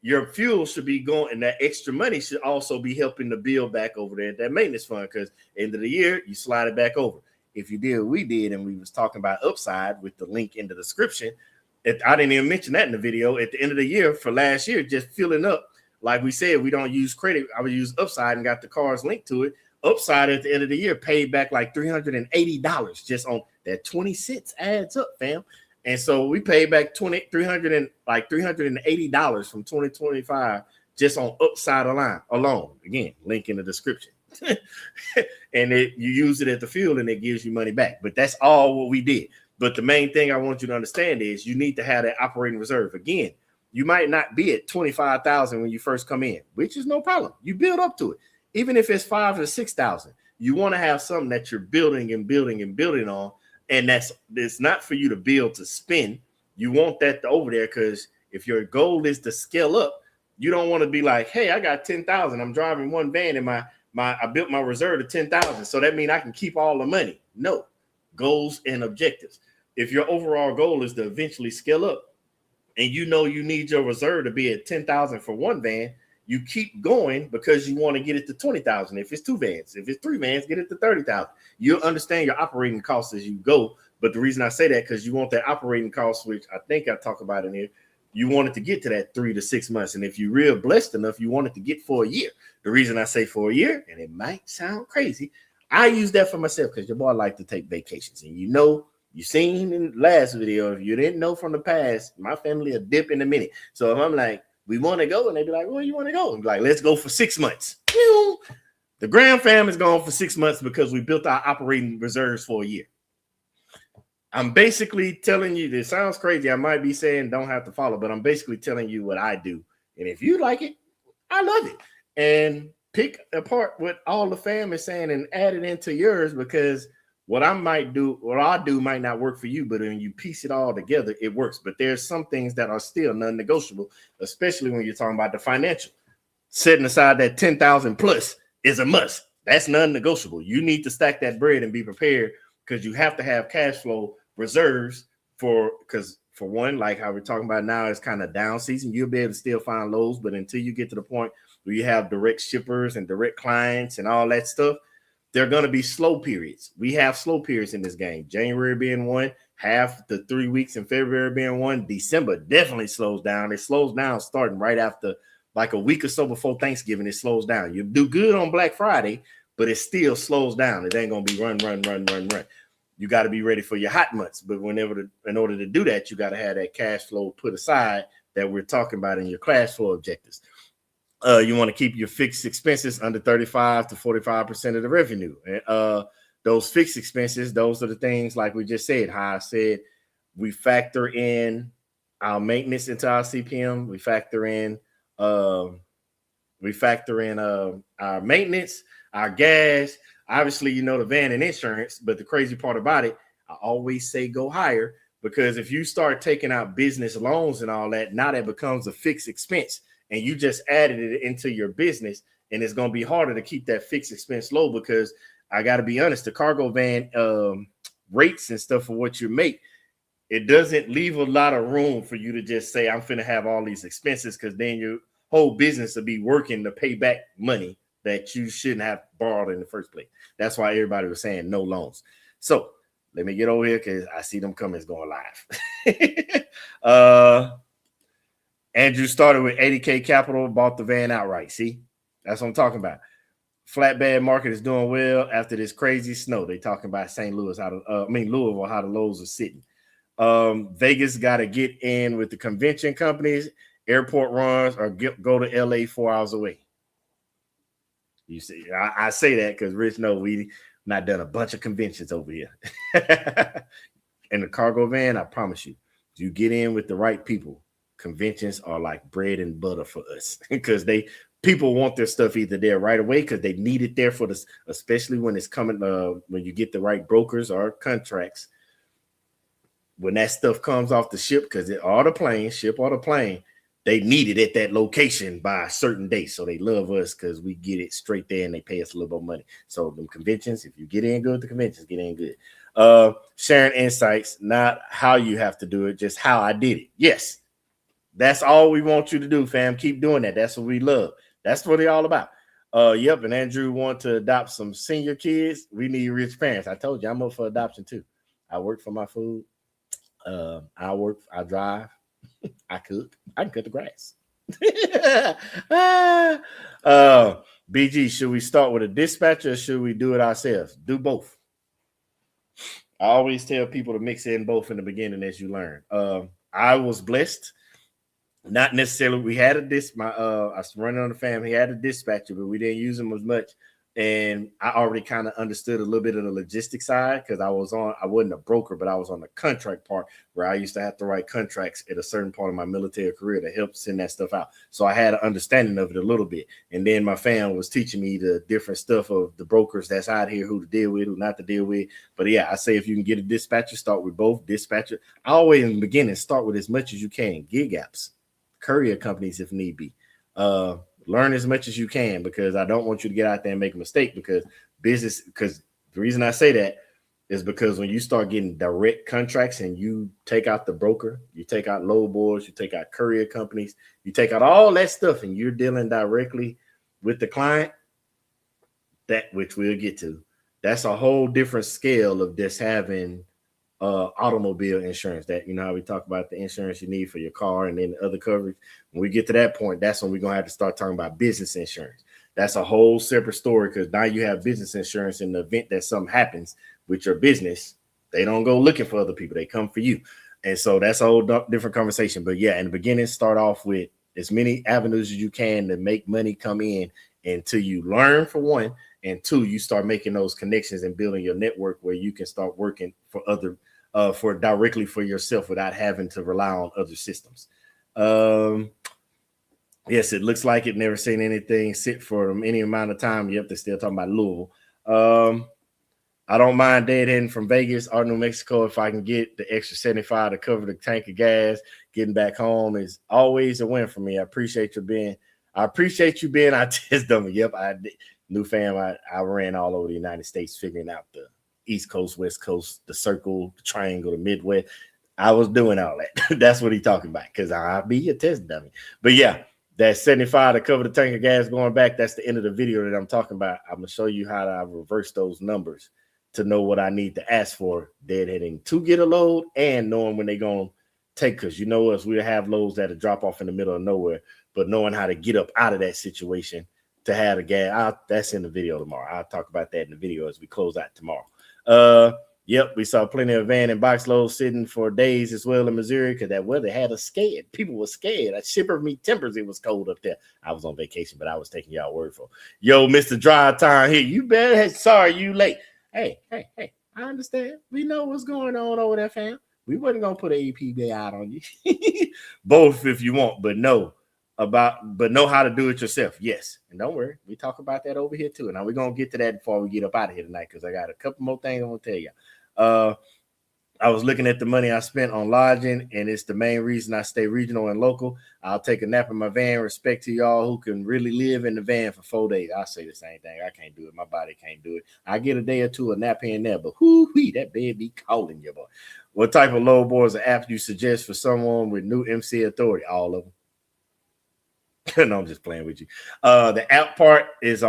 your fuel should be going, and that extra money should also be helping to build back over there at that maintenance fund, because end of the year, you slide it back over. If you did what we did, and we was talking about Upside with the link in the description, I didn't even mention that in the video, at the end of the year for last year, just filling up, like we said, we don't use credit. I would use Upside and got the cars linked to it. Upside at the end of the year paid back like $380 just on that 20 cents adds up, fam. And so we paid back $380 from 2025 just on Upside alone. Again, link in the description. And you use it at the fuel and it gives you money back. But that's all what we did. But the main thing I want you to understand is you need to have that operating reserve. Again, you might not be at 25,000 when you first come in, which is no problem. You build up to it. Even if it's 5,000 to 6,000, you want to have something that you're building and building and building on. And it's not for you to build to spend. You want that over there, because if your goal is to scale up, you don't want to be like, hey, I got 10,000. I'm driving one van and I built my reserve to 10,000. So that means I can keep all the money. No, goals and objectives. If your overall goal is to eventually scale up and you know you need your reserve to be at 10,000 for one van, you keep going because you want to get it to 20,000. If it's 2 vans, if it's 3 vans, get it to 30,000. You'll understand your operating costs as you go. But the reason I say that, because you want that operating cost, which I think I talk about in here, you want it to get to that 3 to 6 months. And if you're real blessed enough, you want it to get for a year. The reason I say for a year, and it might sound crazy, I use that for myself because your boy like to take vacations. And you seen in the last video, if you didn't know from the past, my family will dip in a minute. So if I'm like, we want to go, and they be like, where you want to go? And be like, let's go for 6 months. The Graham fam is gone for 6 months because we built our operating reserves for a year. I'm basically telling you, this sounds crazy. I might be saying don't have to follow, but I'm basically telling you what I do. And if you like it, I love it. And pick apart what all the fam is saying and add it into yours, because what I do might not work for you, but when you piece it all together, it works. But there's some things that are still non-negotiable, especially when you're talking about the financial. Setting aside that 10,000 plus is a must. That's non-negotiable. You need to stack that bread and be prepared, because you have to have cash flow reserves because for one, like how we're talking about now, it's kind of down season. You'll be able to still find lows, but until you get to the point where you have direct shippers and direct clients and all that stuff, there are going to be slow periods. We have slow periods in this game. January being one, half the 3 weeks in February being one. December definitely slows down. It slows down starting right after, like a week or so before Thanksgiving. It slows down. You do good on Black Friday, but it still slows down. It ain't going to be run. You got to be ready for your hot months. But in order to do that, you got to have that cash flow put aside that we're talking about in your cash flow objectives. You want to keep your fixed expenses under 35 to 45% of the revenue. And those fixed expenses, those are the things like we just said. How I said, we factor in our maintenance into our CPM. We factor in our maintenance, our gas. Obviously, the van and insurance, but the crazy part about it, I always say go higher, because if you start taking out business loans and all that, now that becomes a fixed expense, and you just added it into your business, and it's going to be harder to keep that fixed expense low, because I got to be honest, the cargo van rates and stuff for what you make, it doesn't leave a lot of room for you to just say, I'm finna have all these expenses, because then your whole business will be working to pay back money that you shouldn't have borrowed in the first place. That's why everybody was saying no loans. So let me get over here, because I see them comments going live. Andrew started with 80K capital, bought the van outright. See, that's what I'm talking about. Flatbed market is doing well after this crazy snow. They talking about St. Louis, Louisville, how the lows are sitting. Vegas got to get in with the convention companies, airport runs, or go to LA 4 hours away. You see, I say that because Rich know we not done a bunch of conventions over here. In the cargo van, I promise you get in with the right people, conventions are like bread and butter for us, because people want their stuff either there right away because they need it there for this, especially when it's coming, when you get the right brokers or contracts. When that stuff comes off the ship, because ship or the plane, they need it at that location by a certain date. So they love us because we get it straight there and they pay us a little more money. So the conventions, if you get in good, the conventions get in good. Sharing insights, not how you have to do it, just how I did it. Yes, that's all we want you to do, fam. Keep doing that. That's what we love. That's what they're all about. Yep, and Andrew want to adopt some senior kids. We need rich parents. I told you I'm up for adoption too. I work for my food. I drive. I cook. I can cut the grass. BG, should we start with a dispatcher or should we do it ourselves? Do both. I always tell people to mix in both in the beginning as you learn. I was blessed. Not necessarily. We had I was running on the family. He had a dispatcher, but we didn't use him as much. And I already kind of understood a little bit of the logistics side, because I wasn't a broker, but I was on the contract part where I used to have to write contracts at a certain part of my military career to help send that stuff out. So I had an understanding of it a little bit. And then my fam was teaching me the different stuff of the brokers that's out here, who to deal with, who not to deal with. But yeah, I say if you can get a dispatcher, start with both. Dispatcher, I always in the beginning start with as much as you can. Gig apps, courier companies if need be. Learn as much as you can, because I don't want you to get out there and make a mistake, because the reason I say that is because when you start getting direct contracts and you take out the broker, you take out load boards, you take out courier companies, you take out all that stuff, and you're dealing directly with the client, that which we'll get to, that's a whole different scale of just having automobile insurance. That, how we talk about the insurance you need for your car and then the other coverage. When we get to that point, that's when we're gonna have to start talking about business insurance. That's a whole separate story, because now you have business insurance in the event that something happens with your business. They don't go looking for other people, they come for you. And so that's a whole different conversation. But yeah, in the beginning, start off with as many avenues as you can to make money come in until you learn, for one, and two, you start making those connections and building your network where you can start working for other for directly for yourself without having to rely on other systems. Yes, it looks like it. Never seen anything sit for any amount of time. Yep, they're still talking about Louisville. I don't mind deadheading from Vegas or New Mexico if I can get the extra 75 to cover the tank of gas. Getting back home is always a win for me. I appreciate you being our test dummy. Yep, I did. New fam. I ran all over the United States figuring out the East Coast, West Coast, the circle, the triangle, the Midwest. I was doing all that. That's what he's talking about because I'll be a test dummy. But yeah, that 75 to cover the tank of gas going back, that's the end of the video that I'm talking about. I'm going to show you how to reverse those numbers to know what I need to ask for deadheading to get a load and knowing when they're going to take, because you know us, we'll have loads that'll drop off in the middle of nowhere, but knowing how to get up out of that situation to have the gas, that's in the video tomorrow. I'll talk about that in the video as we close out tomorrow. Yep, we saw plenty of van and box loads sitting for days as well in Missouri because that weather had us scared. People were scared. I shivered me timbers. It was cold up there. I was on vacation, but I was taking y'all word for. Yo, Mr. Dry Time here. You better. Sorry, you late. Hey. I understand. We know what's going on over there, fam. We wasn't gonna put an EPB out on you. Both if you want, but know how to do it yourself. Yes, and don't worry, we talk about that over here too. Now we're gonna get to that before we get up out of here tonight because I got a couple more things I want to tell you. I was looking at the money I spent on lodging, and it's the main reason I stay regional and local. I'll take a nap in my van. Respect to y'all who can really live in the van for 4 days. I say the same thing. I can't do it. My body can't do it. I get a day or two of nap here and there, but whoo-wee, that bed be calling you, boy. What type of load boards or apps you suggest for someone with new MC authority? All of them. No, I'm just playing with you. The app part is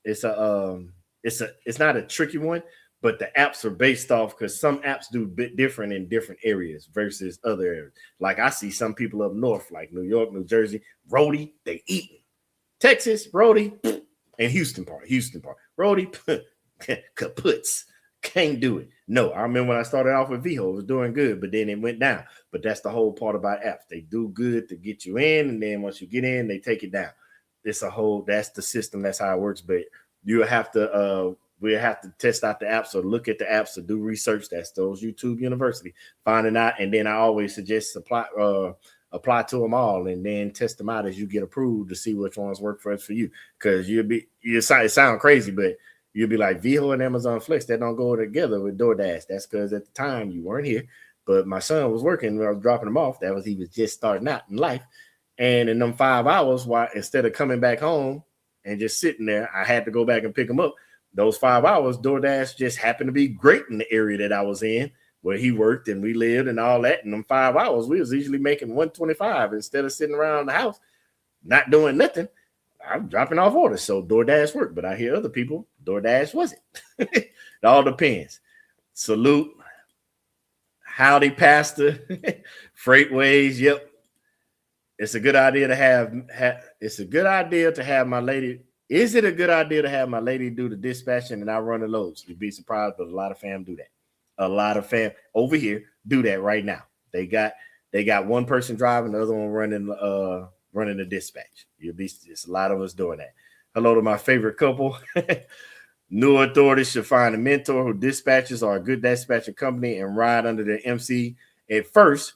it's not a tricky one. But the apps are based off because some apps do a bit different in different areas versus other areas. Like I see some people up north, like New York, New Jersey, roadie, they eating. Texas, roadie, and Houston part. Roadie, kaputs. Can't do it. No, I remember when I started off with VHO, it was doing good, but then it went down. But that's the whole part about apps. They do good to get you in, and then once you get in, they take it down. That's the system. That's how it works. But you have to we'll have to test out the apps or look at the apps or do research. That's those YouTube University finding out. And then I always suggest apply to them all and then test them out as you get approved to see which ones work for you. Because it sound crazy, but you'll be like VHO and Amazon Flex, that don't go together with DoorDash. That's because at the time you weren't here, but my son was working when I was dropping him off. He was just starting out in life. And in them 5 hours, instead of coming back home and just sitting there, I had to go back and pick him up. Those 5 hours, DoorDash just happened to be great in the area that I was in, where he worked and we lived and all that. In them 5 hours, we was usually making $125 instead of sitting around the house, not doing nothing. I'm dropping off orders. So DoorDash worked, but I hear other people, DoorDash wasn't. It all depends. Salute. Howdy, Pastor. Freightways. Yep. It's a good idea to have my lady. Is it a good idea to have my lady do the dispatching and I run the loads? You'd be surprised, but a lot of fam do that. A lot of fam over here do that right now. They got one person driving, the other one running the dispatch. It's a lot of us doing that. Hello to my favorite couple. New authorities should find a mentor who dispatches or a good dispatching company and ride under the MC. At first,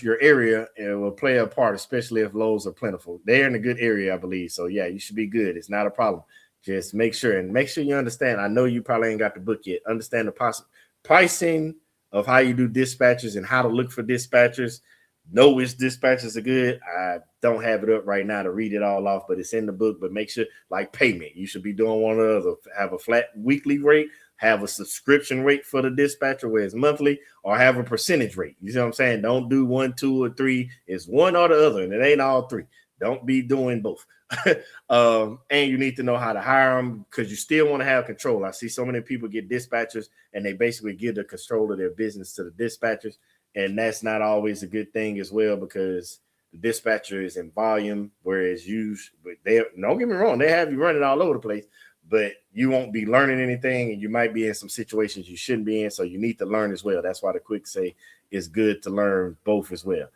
your area will play a part, especially if loads are plentiful. They're in a good area, I believe. So yeah, you should be good. It's not a problem. Just make sure you understand. I know you probably ain't got the book yet. Understand the pricing of how you do dispatchers and how to look for dispatchers. Know which dispatchers are good. I don't have it up right now to read it all off, but it's in the book. But make sure, like payment, you should be doing one or the other. Have a flat weekly rate, have a subscription rate for the dispatcher where it's monthly, or have a percentage rate. You see what I'm saying? Don't do 1, 2, or 3. It's one or the other, and it ain't all three. Don't be doing both. And you need to know how to hire them because you still want to have control. I see so many people get dispatchers and they basically give the control of their business to the dispatchers. And that's not always a good thing as well because the dispatcher is in volume, whereas don't get me wrong, they have you running all over the place, but you won't be learning anything and you might be in some situations you shouldn't be in. So you need to learn as well. That's why the quick say is good to learn both as well.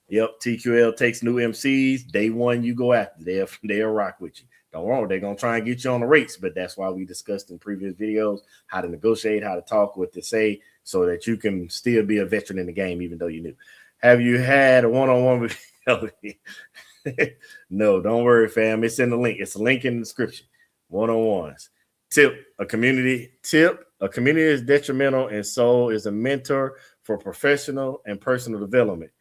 Yep, TQL takes new MCs. Day one, you go after. They'll rock with you. Don't worry, they're gonna try and get you on the rates, but that's why we discussed in previous videos how to negotiate, how to talk, what to say, so that you can still be a veteran in the game, even though you knew. Have you had a one-on-one with No, don't worry, fam. It's in the link. It's a link in the description. One-on-ones. A community is detrimental, and so is a mentor for professional and personal development.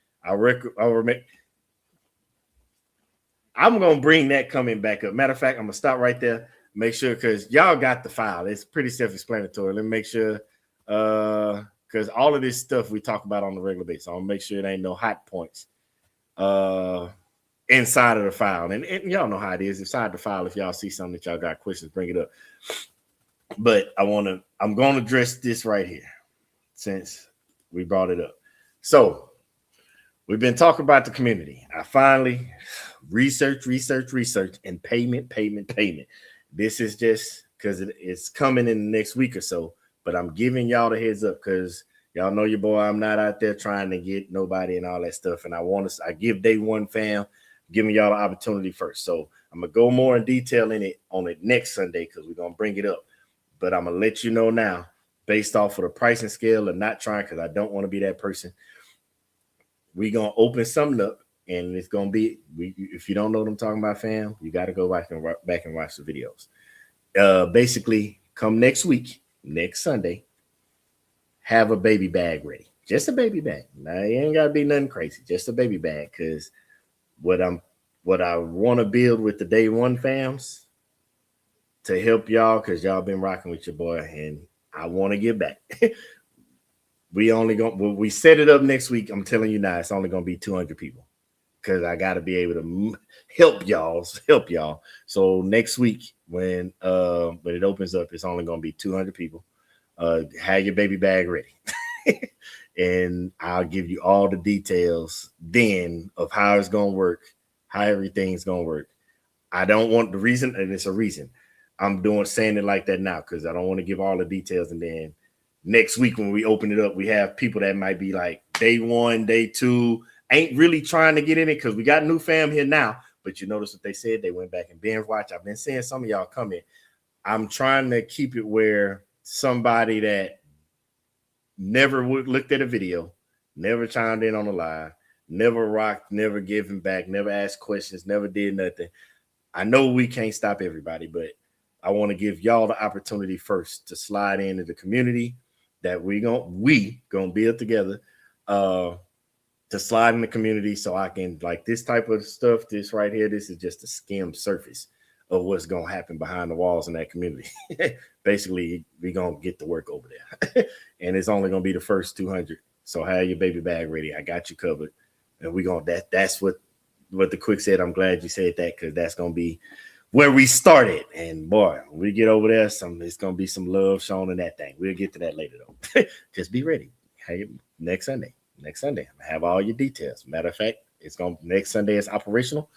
I'm gonna bring that coming back up. Matter of fact, I'm gonna stop right there. Make sure, because y'all got the file. It's pretty self-explanatory. Let me make sure, because all of this stuff we talk about on the regular basis. I'll make sure it ain't no hot points inside of the file. And y'all know how it is inside the file. If y'all see something that y'all got questions, bring it up. But I'm gonna address this right here since we brought it up. So we've been talking about the community. I finally research, and payment. This is just because it's coming in the next week or so, but I'm giving y'all the heads up because y'all know your boy. I'm not out there trying to get nobody and all that stuff. And I give day one fam, giving y'all the opportunity first. So I'm gonna go more in detail on it next Sunday because we're gonna bring it up. But I'm gonna let you know now, based off of the pricing scale and not trying, because I don't want to be that person. We're gonna open something up, and it's gonna be. If you don't know what I'm talking about, fam, you got to go back and watch the videos. Basically, come next week, next Sunday, have a baby bag ready. Just a baby bag. Now it ain't gotta be nothing crazy. Just a baby bag, because what I want to build with the day one fams to help y'all, because y'all been rocking with your boy, and I want to get back. We set it up next week. I'm telling you now, it's only gonna be 200 people because I got to be able to help y'all. So next week when it opens up, it's only gonna be 200 people. Have your baby bag ready, and I'll give you all the details then of how it's gonna work, how everything's gonna work. I don't want the reason, and it's a reason I'm saying it like that now because I don't want to give all the details, and then next week when we open it up, we have people that might be like day one, day two, ain't really trying to get in it because we got new fam here now. But you notice what they said? They went back and binge watch. I've been seeing some of y'all come in. I'm trying to keep it where somebody that never looked at a video, never chimed in on a live, never rocked, never given back, never asked questions, never did nothing. I know we can't stop everybody, but I want to give y'all the opportunity first to slide into the community that we gonna build together to slide in the community so I can, like, this type of stuff, this right here, this is just a skim surface of what's gonna happen behind the walls in that community. Basically, we gonna get to work over there. And it's only gonna be the first 200. So have your baby bag ready. I got you covered. And we gonna that's what the quick said. I'm glad you said that because that's gonna be where we started. And boy, when we get over there, it's gonna be some love shown in that thing. We'll get to that later though. Just be ready. Hey, next Sunday, I'm gonna have all your details. Matter of fact, next Sunday is operational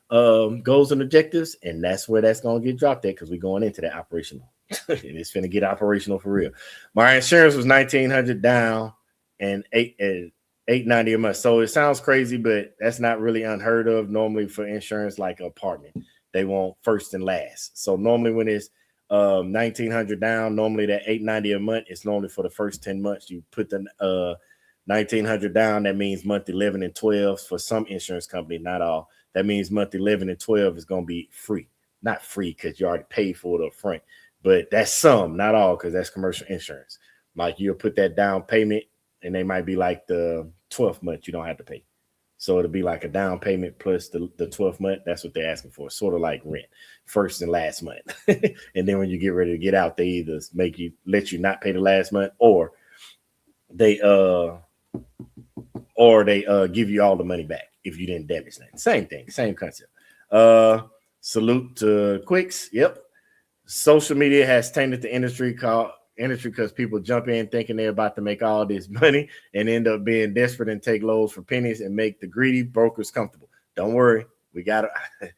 goals and objectives, and that's where that's gonna get dropped at because we're going into that operational. And it's gonna get operational for real. My insurance was $1,900 down and $890 a month. So it sounds crazy, but that's not really unheard of. Normally for insurance, like an apartment, they want first and last. So normally when it's $1,900 down, normally that $890 a month is normally for the first 10 months. You put the $1,900 down, that means month 11 and 12 for some insurance company, not all. That means month 11 and 12 is going to be free. Not free because you already paid for it up front, but that's some, not all, because that's commercial insurance. Like you'll put that down payment and they might be like the 12th month you don't have to pay. So it'll be like a down payment plus the 12th month. That's what they're asking for. Sort of like rent, first and last month. And then when you get ready to get out, they either let you not pay the last month, or they give you all the money back if you didn't damage that. Same thing, same concept. Salute to Quicks. Yep. Social media has tainted the industry because people jump in thinking they're about to make all this money and end up being desperate and take loads for pennies and make the greedy brokers comfortable. Don't worry, we got a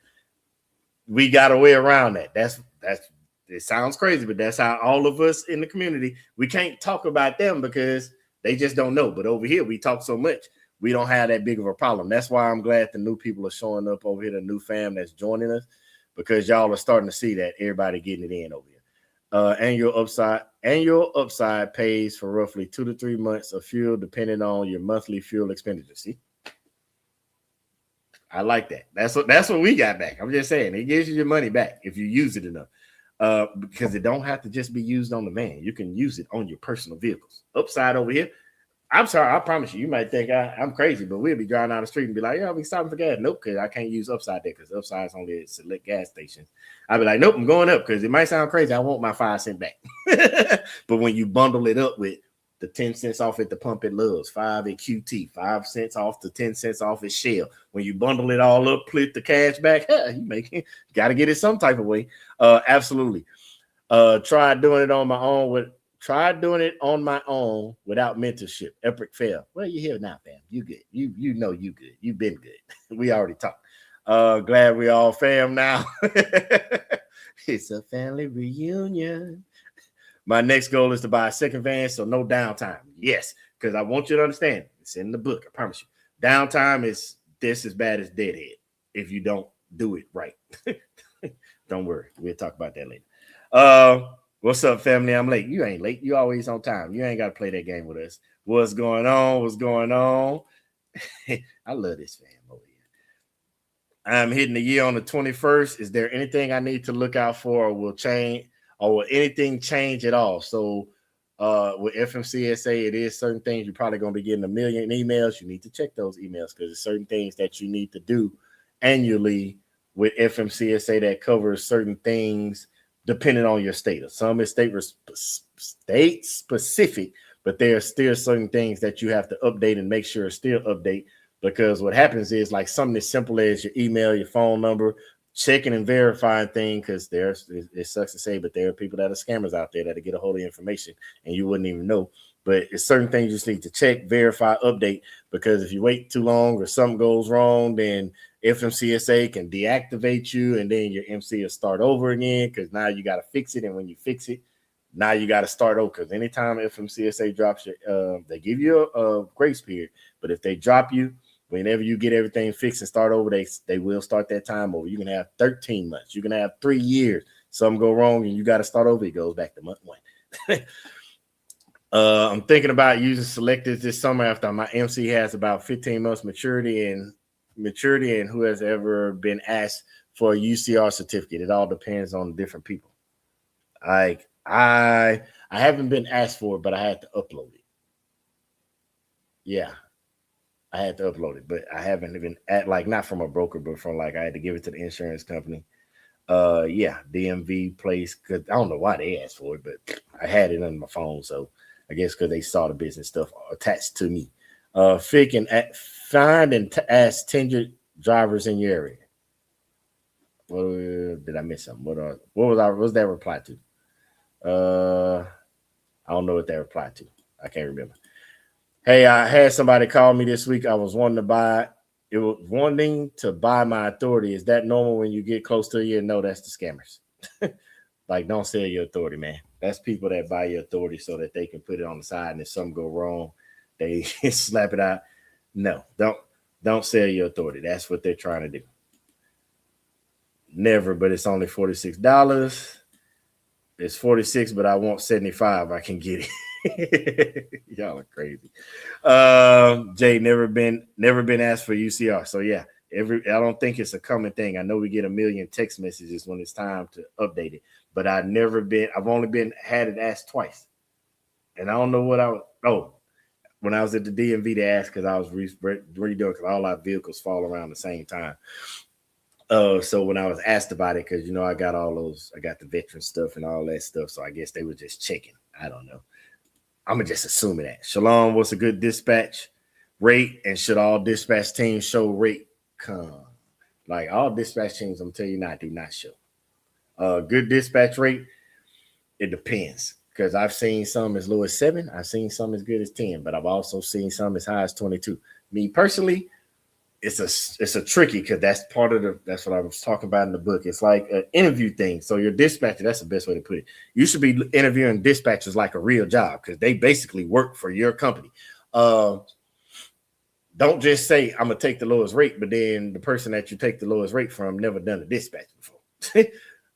way around that. That's it sounds crazy, but that's how all of us in the community, we can't talk about them because they just don't know. But over here, we talk so much, we don't have that big of a problem. That's why I'm glad the new people are showing up over here, the new fam that's joining us, because y'all are starting to see that everybody getting it in over here. Annual upside pays for roughly 2 to 3 months of fuel, depending on your monthly fuel expenditure. See, I like that. That's what we got back. I'm just saying, it gives you your money back if you use it enough. Because it don't have to just be used on the van. You can use it on your personal vehicles. Upside over here. I'm sorry, I promise you, you might think I'm crazy, but we'll be driving down the street and be like, yeah, we stopping for gas. Nope, because I can't use upside there because upside's only at select gas stations. I'll be like, nope, I'm going up because it might sound crazy. I want my 5 cents back. But when you bundle it up with the 10 cents off at the pump at Love's, 5 at QT, 5 cents off to 10 cents off at Shell. When you bundle it all up, split the cash back, you got to get it some type of way. Absolutely. Tried doing it on my own without mentorship. Epic fail. Well, you're here now, fam. You good. You know you good. You've been good. We already talked. Glad we all fam now. It's a family reunion. My next goal is to buy a second van, so no downtime. Yes, because I want you to understand. It's in the book. I promise you. Downtime is just as bad as deadhead if you don't do it right. Don't worry. We'll talk about that later. What's up, family? I'm late. You ain't late. You always on time. You ain't got to play that game with us. What's going on? What's going on? I love this fam over here. I'm hitting the year on the 21st. Is there anything I need to look out for or will change? Or will anything change at all? So with FMCSA, it is certain things you're probably going to be getting a million emails. You need to check those emails because there's certain things that you need to do annually with FMCSA that covers certain things depending on your state. Some is state specific, but there are still certain things that you have to update and make sure it's still update, because what happens is like something as simple as your email, your phone number, checking and verifying things, because it sucks to say, but there are people that are scammers out there that get a hold of information and you wouldn't even know. But it's certain things you just need to check, verify, update, because if you wait too long or something goes wrong, then FMCSA can deactivate you and then your MC will start over again, because now you got to fix it. And when you fix it, now you got to start over, because anytime FMCSA drops you, they give you a grace period. But if they drop you, whenever you get everything fixed and start over, they will start that time over. You can have 13 months. You can have 3 years. Something go wrong and you got to start over. It goes back to month 1. I'm thinking about using selectives this summer after my MC has about 15 months maturity and who has ever been asked for a UCR certificate. It all depends on different people. Like I haven't been asked for it, but I had to upload it. Yeah. I had to upload it, but I haven't even not from a broker, but from I had to give it to the insurance company. DMV place, because I don't know why they asked for it, but I had it on my phone, so I guess because they saw the business stuff attached to me. Find and ask tenured drivers in your area. Did I miss something? What was that reply to? I don't know what that replied to. I can't remember. Hey, I had somebody call me this week. I was wanting to buy my authority. Is that normal when you get close to a year? No, that's the scammers. Don't sell your authority, man. That's people that buy your authority so that they can put it on the side, and if something go wrong, they slap it out. No, don't sell your authority. That's what they're trying to do. Never, but it's only $46. It's $46, but I want $75. I can get it. Y'all are crazy. Jay, never been asked for UCR. So yeah, I don't think it's a common thing. I know we get a million text messages when it's time to update it, but I've only had it asked twice. And I don't know what when I was at the DMV, they asked because I was redoing, because all our vehicles fall around the same time. So when I was asked about it, because I got the veteran stuff and all that stuff, so I guess they were just checking. I don't know. I'm gonna just assume that. Shalom, what's a good dispatch rate, and should all dispatch teams show rate come? Like all dispatch teams, I'm telling you now, do not show. Good dispatch rate, it depends, because I've seen some as low as 7. I've seen some as good as 10, but I've also seen some as high as 22. Me personally, it's a tricky, because that's what I was talking about in the book. It's like an interview thing. So your dispatcher, that's the best way to put it. You should be interviewing dispatchers like a real job, because they basically work for your company. Don't just say I'm gonna take the lowest rate, but then the person that you take the lowest rate from never done a dispatch before.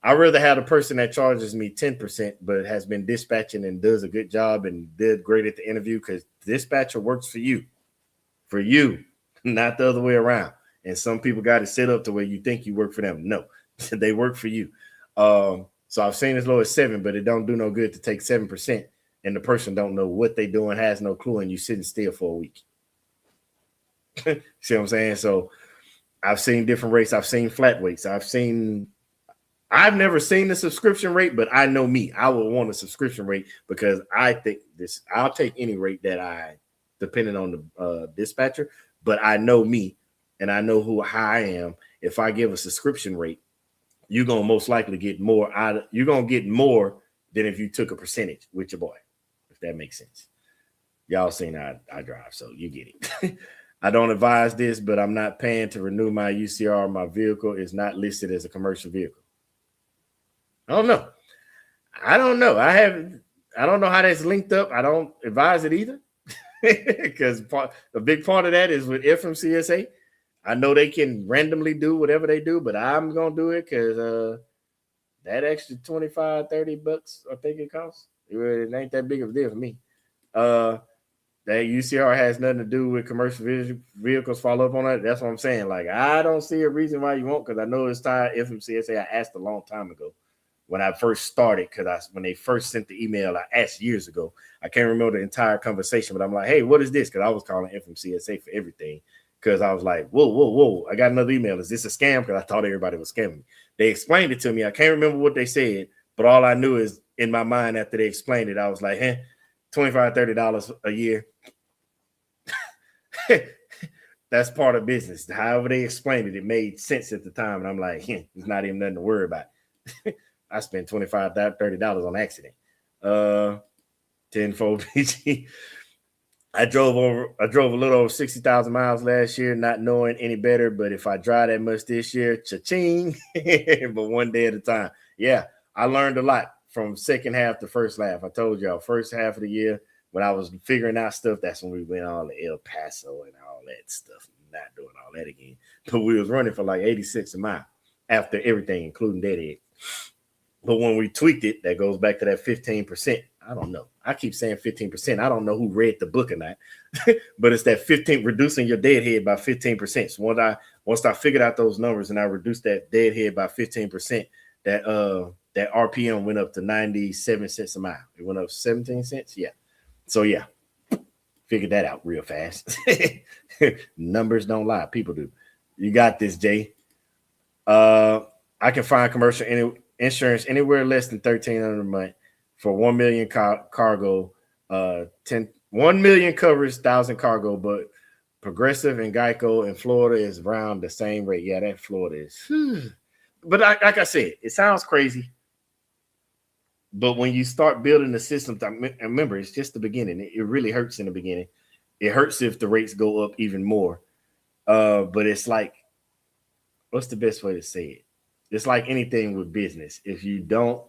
I'd rather have a person that charges me 10%, but has been dispatching and does a good job and did great at the interview, because dispatcher works for you, not the other way around. And some people got it set up to where you think you work for them. No, they work for you. So I've seen as low as 7, but it don't do no good to take 7% and the person don't know what they doing, has no clue, and you sitting still for a week. See what I'm saying? So I've seen different rates. I've seen flat weights. I've never seen the subscription rate, but I know me. I would want a subscription rate because I think I'll take any rate that depending on the dispatcher, but I know me and I know how I am. If I give a subscription rate, you're going to most likely get more you're going to get more than if you took a percentage with your boy, if that makes sense. Y'all seen how I drive, so you get it. I don't advise this, but I'm not paying to renew my UCR. My vehicle is not listed as a commercial vehicle. I don't know. I don't know how that's linked up. I don't advise it either, because a big part of that is with FMCSA. I know they can randomly do whatever they do, but I'm going to do it because that extra $25-$30, I think it costs. It ain't that big of a deal for me. That UCR has nothing to do with commercial vehicles. Follow up on that. That's what I'm saying. Like, I don't see a reason why you won't, because I know it's tied FMCSA. I asked a long time ago when I first started, because when they first sent the email, I asked years ago. I can't remember the entire conversation, but I'm like, hey, what is this? Because I was calling FMCSA for everything. Because I was like, whoa, I got another email. Is this a scam? Because I thought everybody was scamming me. They explained it to me. I can't remember what they said, but all I knew is in my mind after they explained it, I was like, $25-$30 a year. That's part of business. However they explained it, it made sense at the time. And I'm like, it's not even nothing to worry about. I spent $25-$30 on accident. 10-fold PG. I drove a little over 60,000 miles last year, not knowing any better. But if I drive that much this year, cha-ching, but one day at a time. Yeah, I learned a lot from second half to first half. I told y'all, first half of the year, when I was figuring out stuff, that's when we went on to El Paso and all that stuff. Not doing all that again. But we was running for like 86 a mile after everything, including deadhead. But when we tweaked it, that goes back to that 15%. I don't know. I keep saying 15%. I don't know who read the book or not, but it's that 15, reducing your deadhead by 15%. So once I figured out those numbers and I reduced that deadhead by 15%, that RPM went up to 97 cents a mile. It went up 17 cents. Yeah. So yeah, figured that out real fast. Numbers don't lie. People do. You got this, Jay. I can find commercial insurance anywhere less than $1,300 a month for 1 million cargo. 1 million covers 1,000 cargo, but Progressive and Geico in Florida is around the same rate. Yeah, that Florida is. But like I said, it sounds crazy. But when you start building the system, remember, it's just the beginning. It really hurts in the beginning. It hurts if the rates go up even more. But it's like, what's the best way to say it? It's like anything with business. If you don't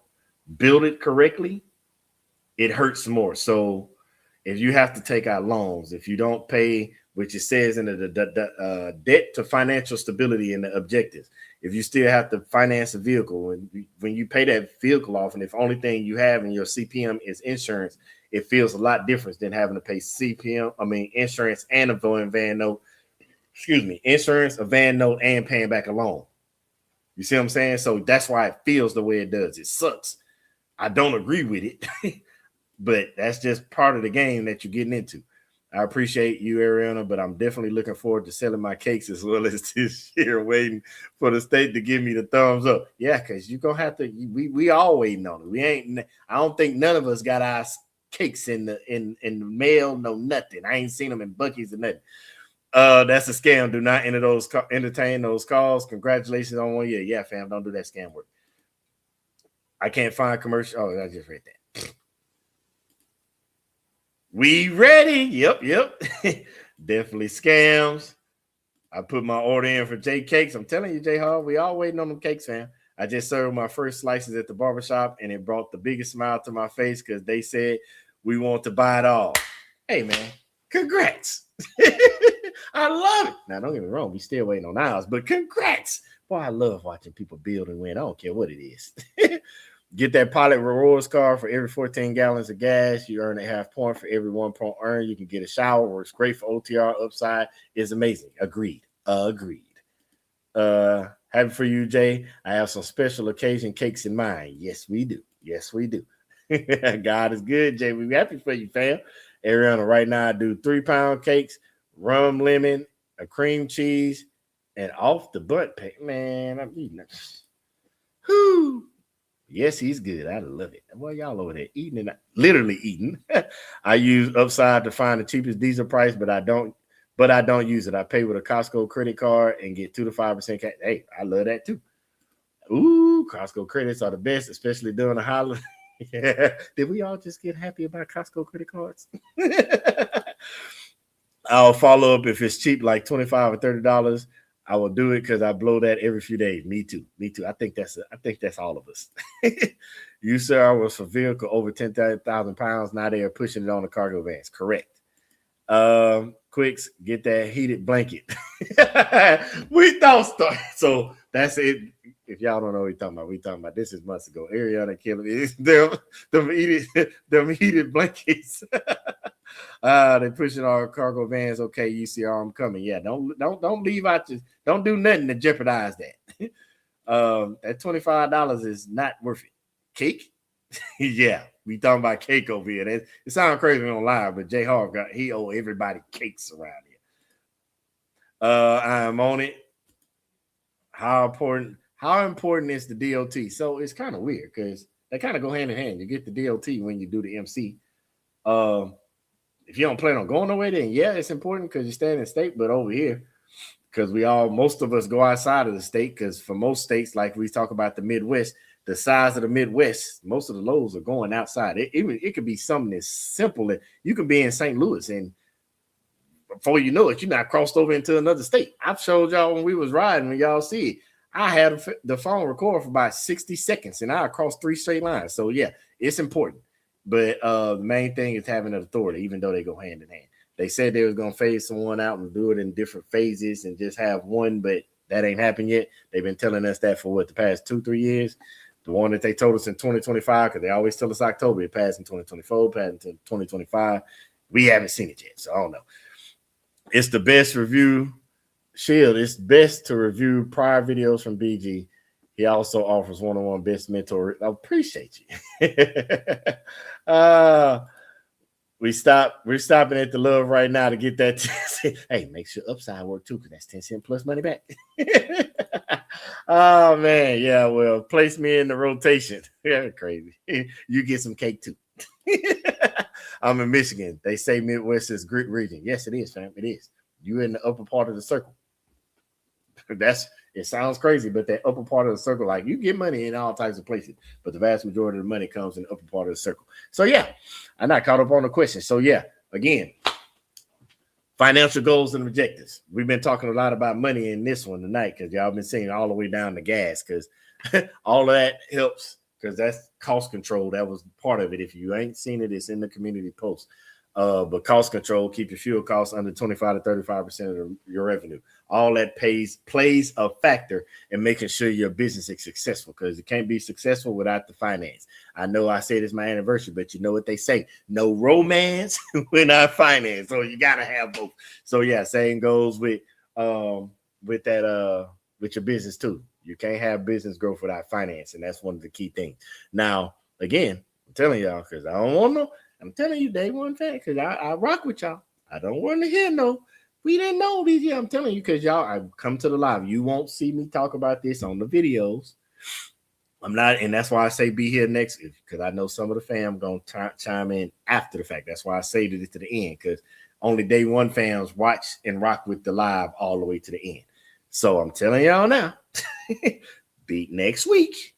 build it correctly, it hurts more. So if you have to take out loans, if you don't pay, which it says in the debt to financial stability and the objectives, if you still have to finance a vehicle, when you pay that vehicle off, and if only thing you have in your CPM is insurance, it feels a lot different than having to pay insurance and a van note. Insurance, a van note, and paying back a loan. You see what I'm saying? So that's why it feels the way it does. It sucks. I don't agree with it, but that's just part of the game that you're getting into. I appreciate you, Ariana, but I'm definitely looking forward to selling my cakes as well as this year, waiting for the state to give me the thumbs up. Yeah, because you're going to have to, we all waiting on it. I don't think none of us got our cakes in the mail, no nothing. I ain't seen them in Buc-ee's or nothing. That's a scam. Do not entertain those calls. Congratulations on 1 year. Yeah, fam, don't do that scam work. I can't find commercial. Oh, I just read that. We ready? Yep. Definitely scams. I put my order in for J Cakes. I'm telling you, J Hall, we all waiting on them cakes, fam. I just served my first slices at the barbershop, and it brought the biggest smile to my face because they said we want to buy it all. Hey, man, congrats. I love it. Now, don't get me wrong. We still waiting on ours, but congrats. Boy, I love watching people build and win. I don't care what it is. Get that Pilot Rewards card for every 14 gallons of gas. You earn a half point for every 1 point earned. You can get a shower. Works great for OTR. Upside is amazing. Agreed. Happy for you, Jay. I have some special occasion cakes in mind. Yes, we do. God is good, Jay. We're happy for you, fam. Ariana, right now I do 3-pound cakes, rum lemon, a cream cheese, and off the butt pack. Man, I'm eating it. Whoo. Yes, he's good. I love it. Well, y'all over there eating and literally eating. I use Upside to find the cheapest diesel price, but I don't use it. I pay with a Costco credit card and get 2 to 5% cash. Hey, I love that too. Ooh, Costco credits are the best, especially during the holiday. Yeah. Did we all just get happy about Costco credit cards? I'll follow up if it's cheap, like $25 or $30. I will do it because I blow that every few days. Me too. I think that's all of us. You, sir, I was for vehicle over 10,000 pounds. Now they are pushing it on the cargo vans. Correct. Quicks, get that heated blanket. We thought so. That's it. If y'all don't know what we're talking about this is months ago. Ariana killing them heated blankets. They pushing our cargo vans. Okay, UCR, I'm coming. Yeah, don't leave out. Don't do nothing to jeopardize that. That $25 is not worth it. Cake? Yeah, we talking about cake over here. It sounds crazy on live, but Jay Hawk he owe everybody cakes around here. I'm on it. How important is the DOT? So it's kind of weird because they kind of go hand in hand. You get the DOT when you do the MC. If you don't plan on going nowhere, then yeah, it's important because you stay in the state. But over here, because most of us go outside of the state, because for most states, like we talk about the Midwest, the size of the Midwest, most of the loads are going outside. It could be something as simple as you could be in St. Louis, and before you know it, you're not crossed over into another state. I've showed y'all when we was riding, when y'all see it, I had the phone record for about 60 seconds, and I crossed 3 straight lines. So yeah, it's important. But the main thing is having an authority, even though they go hand in hand. They said they was going to phase someone out and do it in different phases and just have one, but that ain't happened yet. They've been telling us that for the past 2-3 years. The one that they told us in 2025, because they always tell us October, it passed in 2024, passed in 2025. We haven't seen it yet, so I don't know. It's the best review. Shield, it's best to review prior videos from BG. He also offers one-on-one best mentor. I appreciate you. We're stopping at the Love right now to get that. Hey, make sure Upside work too, because that's 10 cents plus money back. Oh man, yeah. Well, place me in the rotation. Yeah, crazy. You get some cake too. I'm in Michigan. They say Midwest is great region. Yes, it is, fam. It is. You're in the upper part of the circle. It sounds crazy, but that upper part of the circle, like you get money in all types of places, but the vast majority of the money comes in the upper part of the circle. So yeah, I'm not caught up on the question. So yeah, again, financial goals and objectives. We've been talking a lot about money in this one tonight because y'all been seeing all the way down the gas because all of that helps because that's cost control. That was part of it. If you ain't seen it, it's in the community post. But cost control, keep your fuel costs under 25 to 35% of your revenue. All that plays a factor in making sure your business is successful because it can't be successful without the finance. I know I said it's my anniversary, but you know what they say: no romance without finance. So you gotta have both. So yeah, same goes with your business too. You can't have business growth without finance, and that's one of the key things. Now, again, I'm telling y'all because I don't want no. I'm telling you, day one fact, because I rock with y'all. I don't want to hear no. We didn't know these. Yeah, I'm telling you, because y'all, I come to the live. You won't see me talk about this on the videos. I'm not, and that's why I say be here next, because I know some of the fam gonna chime in after the fact. That's why I saved it to the end, because only day one fans watch and rock with the live all the way to the end. So I'm telling y'all now, be next week,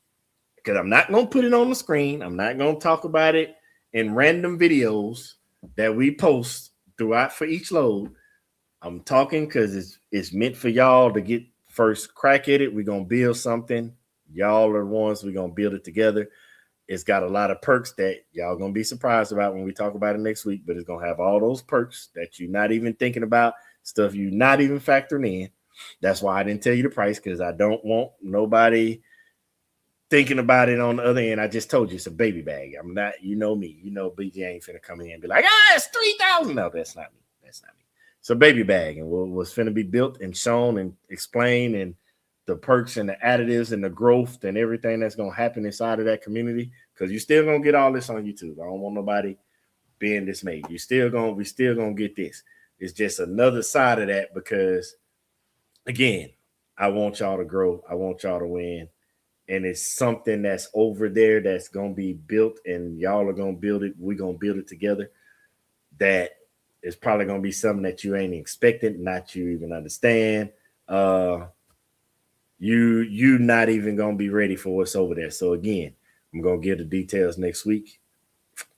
because I'm not gonna put it on the screen. I'm not gonna talk about it in random videos that we post throughout for each load. I'm talking because it's meant for y'all to get first crack at it. We're going to build something. Y'all are the ones. We're going to build it together. It's got a lot of perks that y'all going to be surprised about when we talk about it next week, but it's going to have all those perks that you're not even thinking about, stuff you're not even factoring in. That's why I didn't tell you the price, because I don't want nobody thinking about it on the other end. I just told you it's a baby bag. I'm not, you know me, BJ ain't finna come in and be like, it's 3,000. No, that's not me. That's not me. It's a baby bag, and what's finna be built and shown and explained, and the perks and the additives and the growth and everything that's gonna happen inside of that community. Because you're still gonna get all this on YouTube. I don't want nobody being dismayed. We still gonna get this. It's just another side of that, because again, I want y'all to grow. I want y'all to win. And it's something that's over there that's gonna be built, and y'all are gonna build it. We're gonna build it together. That is probably gonna be something that you ain't expecting, not you even understand. You not even gonna be ready for what's over there. So again, I'm gonna give the details next week.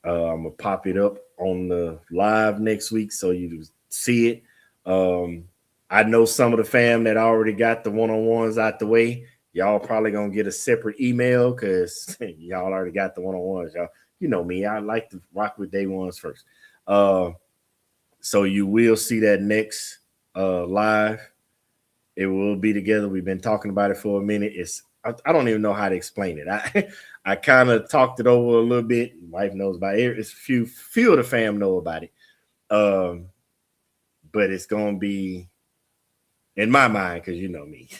I'm gonna pop it up on the live next week so you see it. I know some of the fam that already got the one-on-ones out the way. Y'all probably gonna get a separate email because y'all already got the one-on-ones. Y'all, you know me, I like to rock with day ones first. So you will see that next live. It will be together. We've been talking about it for a minute. I don't even know how to explain it. I kind of talked it over a little bit. Wife knows about it. It's few of the fam know about it. But it's gonna be, in my mind, because you know me,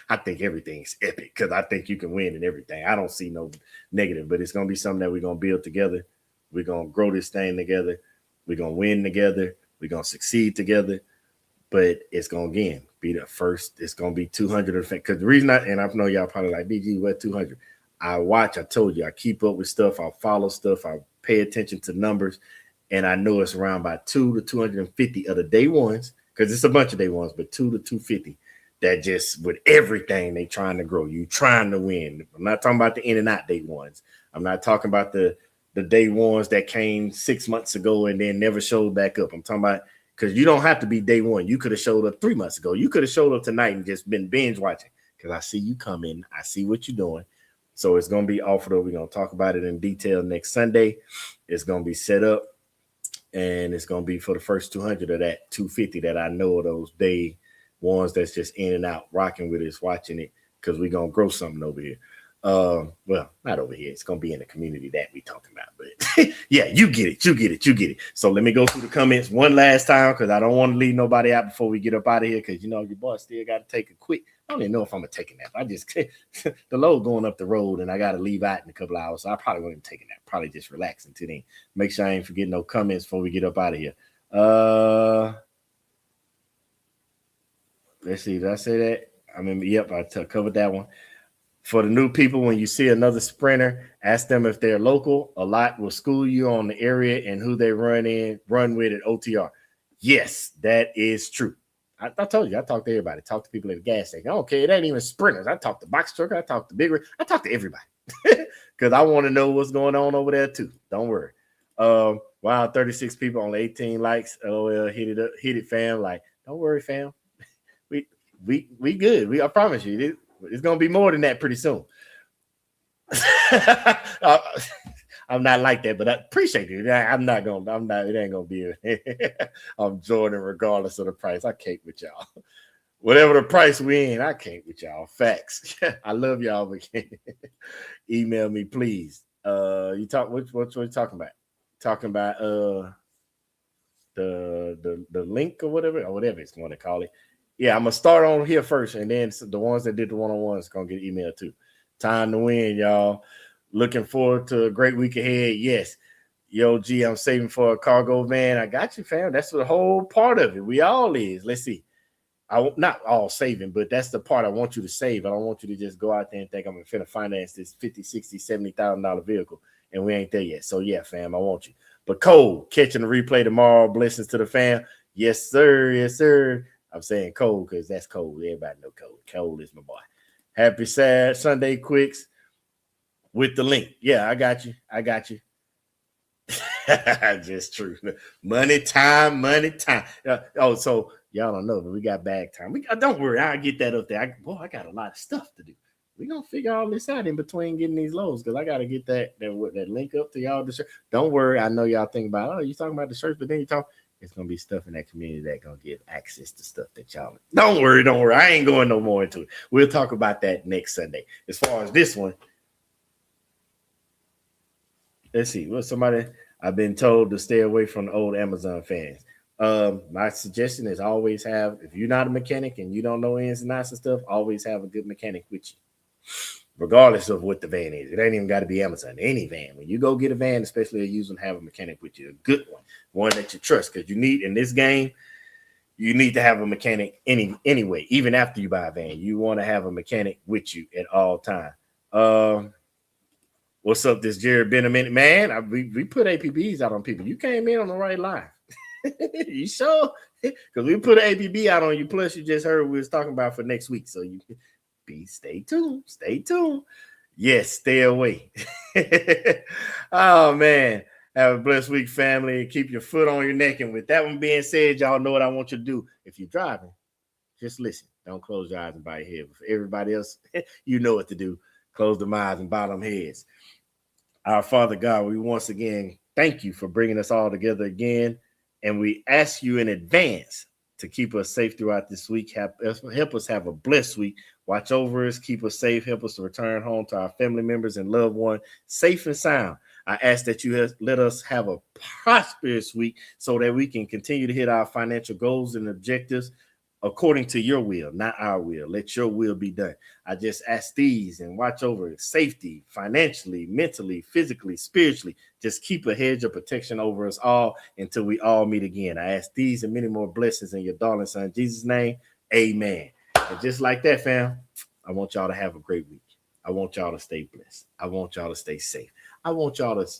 I think everything's epic because I think you can win in everything. I don't see no negative, but it's going to be something that we're going to build together. We're going to grow this thing together. We're going to win together. We're going to succeed together. But it's going to, again, be the first. It's going to be 200. Because the reason and I know y'all probably like, BG, what 200? I told you, I keep up with stuff. I follow stuff. I pay attention to numbers. And I know it's around by 2 to 250 of the day ones. Because it's a bunch of day ones, but 2 to 250 that just with everything they trying to grow. You trying to win. I'm not talking about the in and out day ones. I'm not talking about the day ones that came 6 months ago and then never showed back up. I'm talking about, because you don't have to be day one. You could have showed up 3 months ago. You could have showed up tonight and just been binge watching. Because I see you coming. I see what you're doing. So it's going to be offered up. We're going to talk about it in detail next Sunday. It's going to be set up. And it's going to be for the first 200 of that 250 that I know of those day ones that's just in and out rocking with us, watching it, because we're going to grow something over here. Well, not over here. It's going to be in the community that we talking about. But yeah, you get it. So let me go through the comments one last time, because I don't want to leave nobody out before we get up out of here, because, your boy still got to take a quick. I don't even know if I'm going to take a nap. I just, the load going up the road and I got to leave out in a couple hours. So I probably won't even take a nap. Probably just relax until then. Make sure I ain't forgetting no comments before we get up out of here. Let's see. Did I say that? I mean, yep, I covered that one. For the new people, when you see another sprinter, ask them if they're local. A lot will school you on the area and who they run with at OTR. Yes, that is true. I told you, I talk to everybody. Talk to people at the gas station. I don't care. It ain't even sprinters. I talk to box trucker. I talk to bigger. I talk to everybody because I want to know what's going on over there too. Don't worry. Wow, 36 people, only 18 likes. LOL, hit it, fam. Like, don't worry, fam. We good. I promise you, it's gonna be more than that pretty soon. I'm not like that, but I appreciate it. It ain't gonna be. I'm Jordan, regardless of the price. I can't with y'all. Whatever the price we in, I can't with y'all. Facts. I love y'all, but email me, please. You talk. What you talking about? Talking about the link or whatever it's going to call it. Yeah, I'm gonna start on here first, and then the ones that did the one-on-ones gonna get emailed too. Time to win, y'all. Looking forward to a great week ahead. Yes. Yo, G, I'm saving for a cargo van. I got you, fam. That's the whole part of it. We all is. Let's see. Not all saving, but that's the part I want you to save. I don't want you to just go out there and think I'm finna finance this $50,000, $60,000, $70,000 vehicle, and we ain't there yet. So yeah, fam, I want you. But Cole, catching the replay tomorrow. Blessings to the fam. Yes, sir. Yes, sir. I'm saying Cole because that's Cole. Everybody know Cole. Cole is my boy. Happy Sunday quicks with the link. Yeah, I got you. Just true. Money time. So y'all don't know, but we got bag time. Don't worry, I'll get that up there. I got a lot of stuff to do. We're gonna figure all this out in between getting these loads, because I gotta get that link up to y'all. Don't worry, I know y'all think about, you talking about the shirts, but then it's gonna be stuff in that community that gonna give access to stuff that y'all. Don't worry, don't worry. I ain't going no more into it. We'll talk about that next Sunday. As far as this one, let's see. Well, somebody I've been told to stay away from the old Amazon fans. My suggestion is always have, if you're not a mechanic and you don't know ins and outs and stuff, always have a good mechanic with you, regardless of what the van is. It ain't even got to be Amazon. Any van, when you go get a van, especially a used one, have a mechanic with you, a good one that you trust, because you need in this game. You need to have a mechanic anyway. Even after you buy a van, you want to have a mechanic with you at all time. What's up, this Jared Benjamin? Man, we put APBs out on people. You came in on the right line. You sure? Because we put an APB out on you. Plus, you just heard we was talking about for next week. So you stay tuned. Stay tuned. Yes, stay away. Oh, man. Have a blessed week, family. Keep your foot on your neck. And with that one being said, y'all know what I want you to do. If you're driving, just listen. Don't close your eyes and bow your head. But for everybody else, you know what to do. Close them eyes and bow them heads. Our Father God, we once again thank you for bringing us all together again. And we ask you in advance to keep us safe throughout this week. Help us have a blessed week. Watch over us. Keep us safe. Help us to return home to our family members and loved ones safe and sound. I ask that you let us have a prosperous week so that we can continue to hit our financial goals and objectives according to your will, not our will. Let your will be done. I just ask these and watch over safety, financially, mentally, physically, spiritually. Just keep a hedge of protection over us all until we all meet again. I ask these and many more blessings in your darling son, Jesus' name. Amen. And just like that, fam, I want y'all to have a great week. I want y'all to stay blessed. I want y'all to stay safe. I want y'all to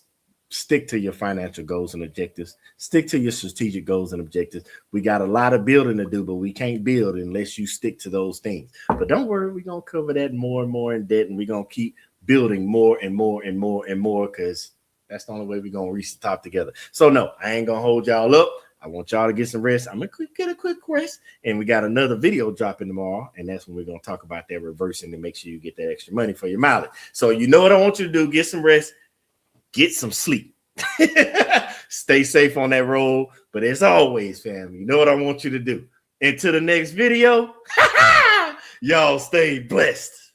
stick to your financial goals and objectives. Stick to your strategic goals and objectives. We got a lot of building to do, but we can't build unless you stick to those things. But don't worry, we're going to cover that more and more in depth, and we're going to keep building more and more and more and more, because that's the only way we're going to reach the top together. So no, I ain't going to hold y'all up. I want y'all to get some rest. I'm going to get a quick rest, and we got another video dropping tomorrow, and that's when we're going to talk about that reversing to make sure you get that extra money for your mileage. So you know what I want you to do. Get some rest. Get some sleep. Stay safe on that road. But as always, family, you know what I want you to do. Until the next video, y'all stay blessed.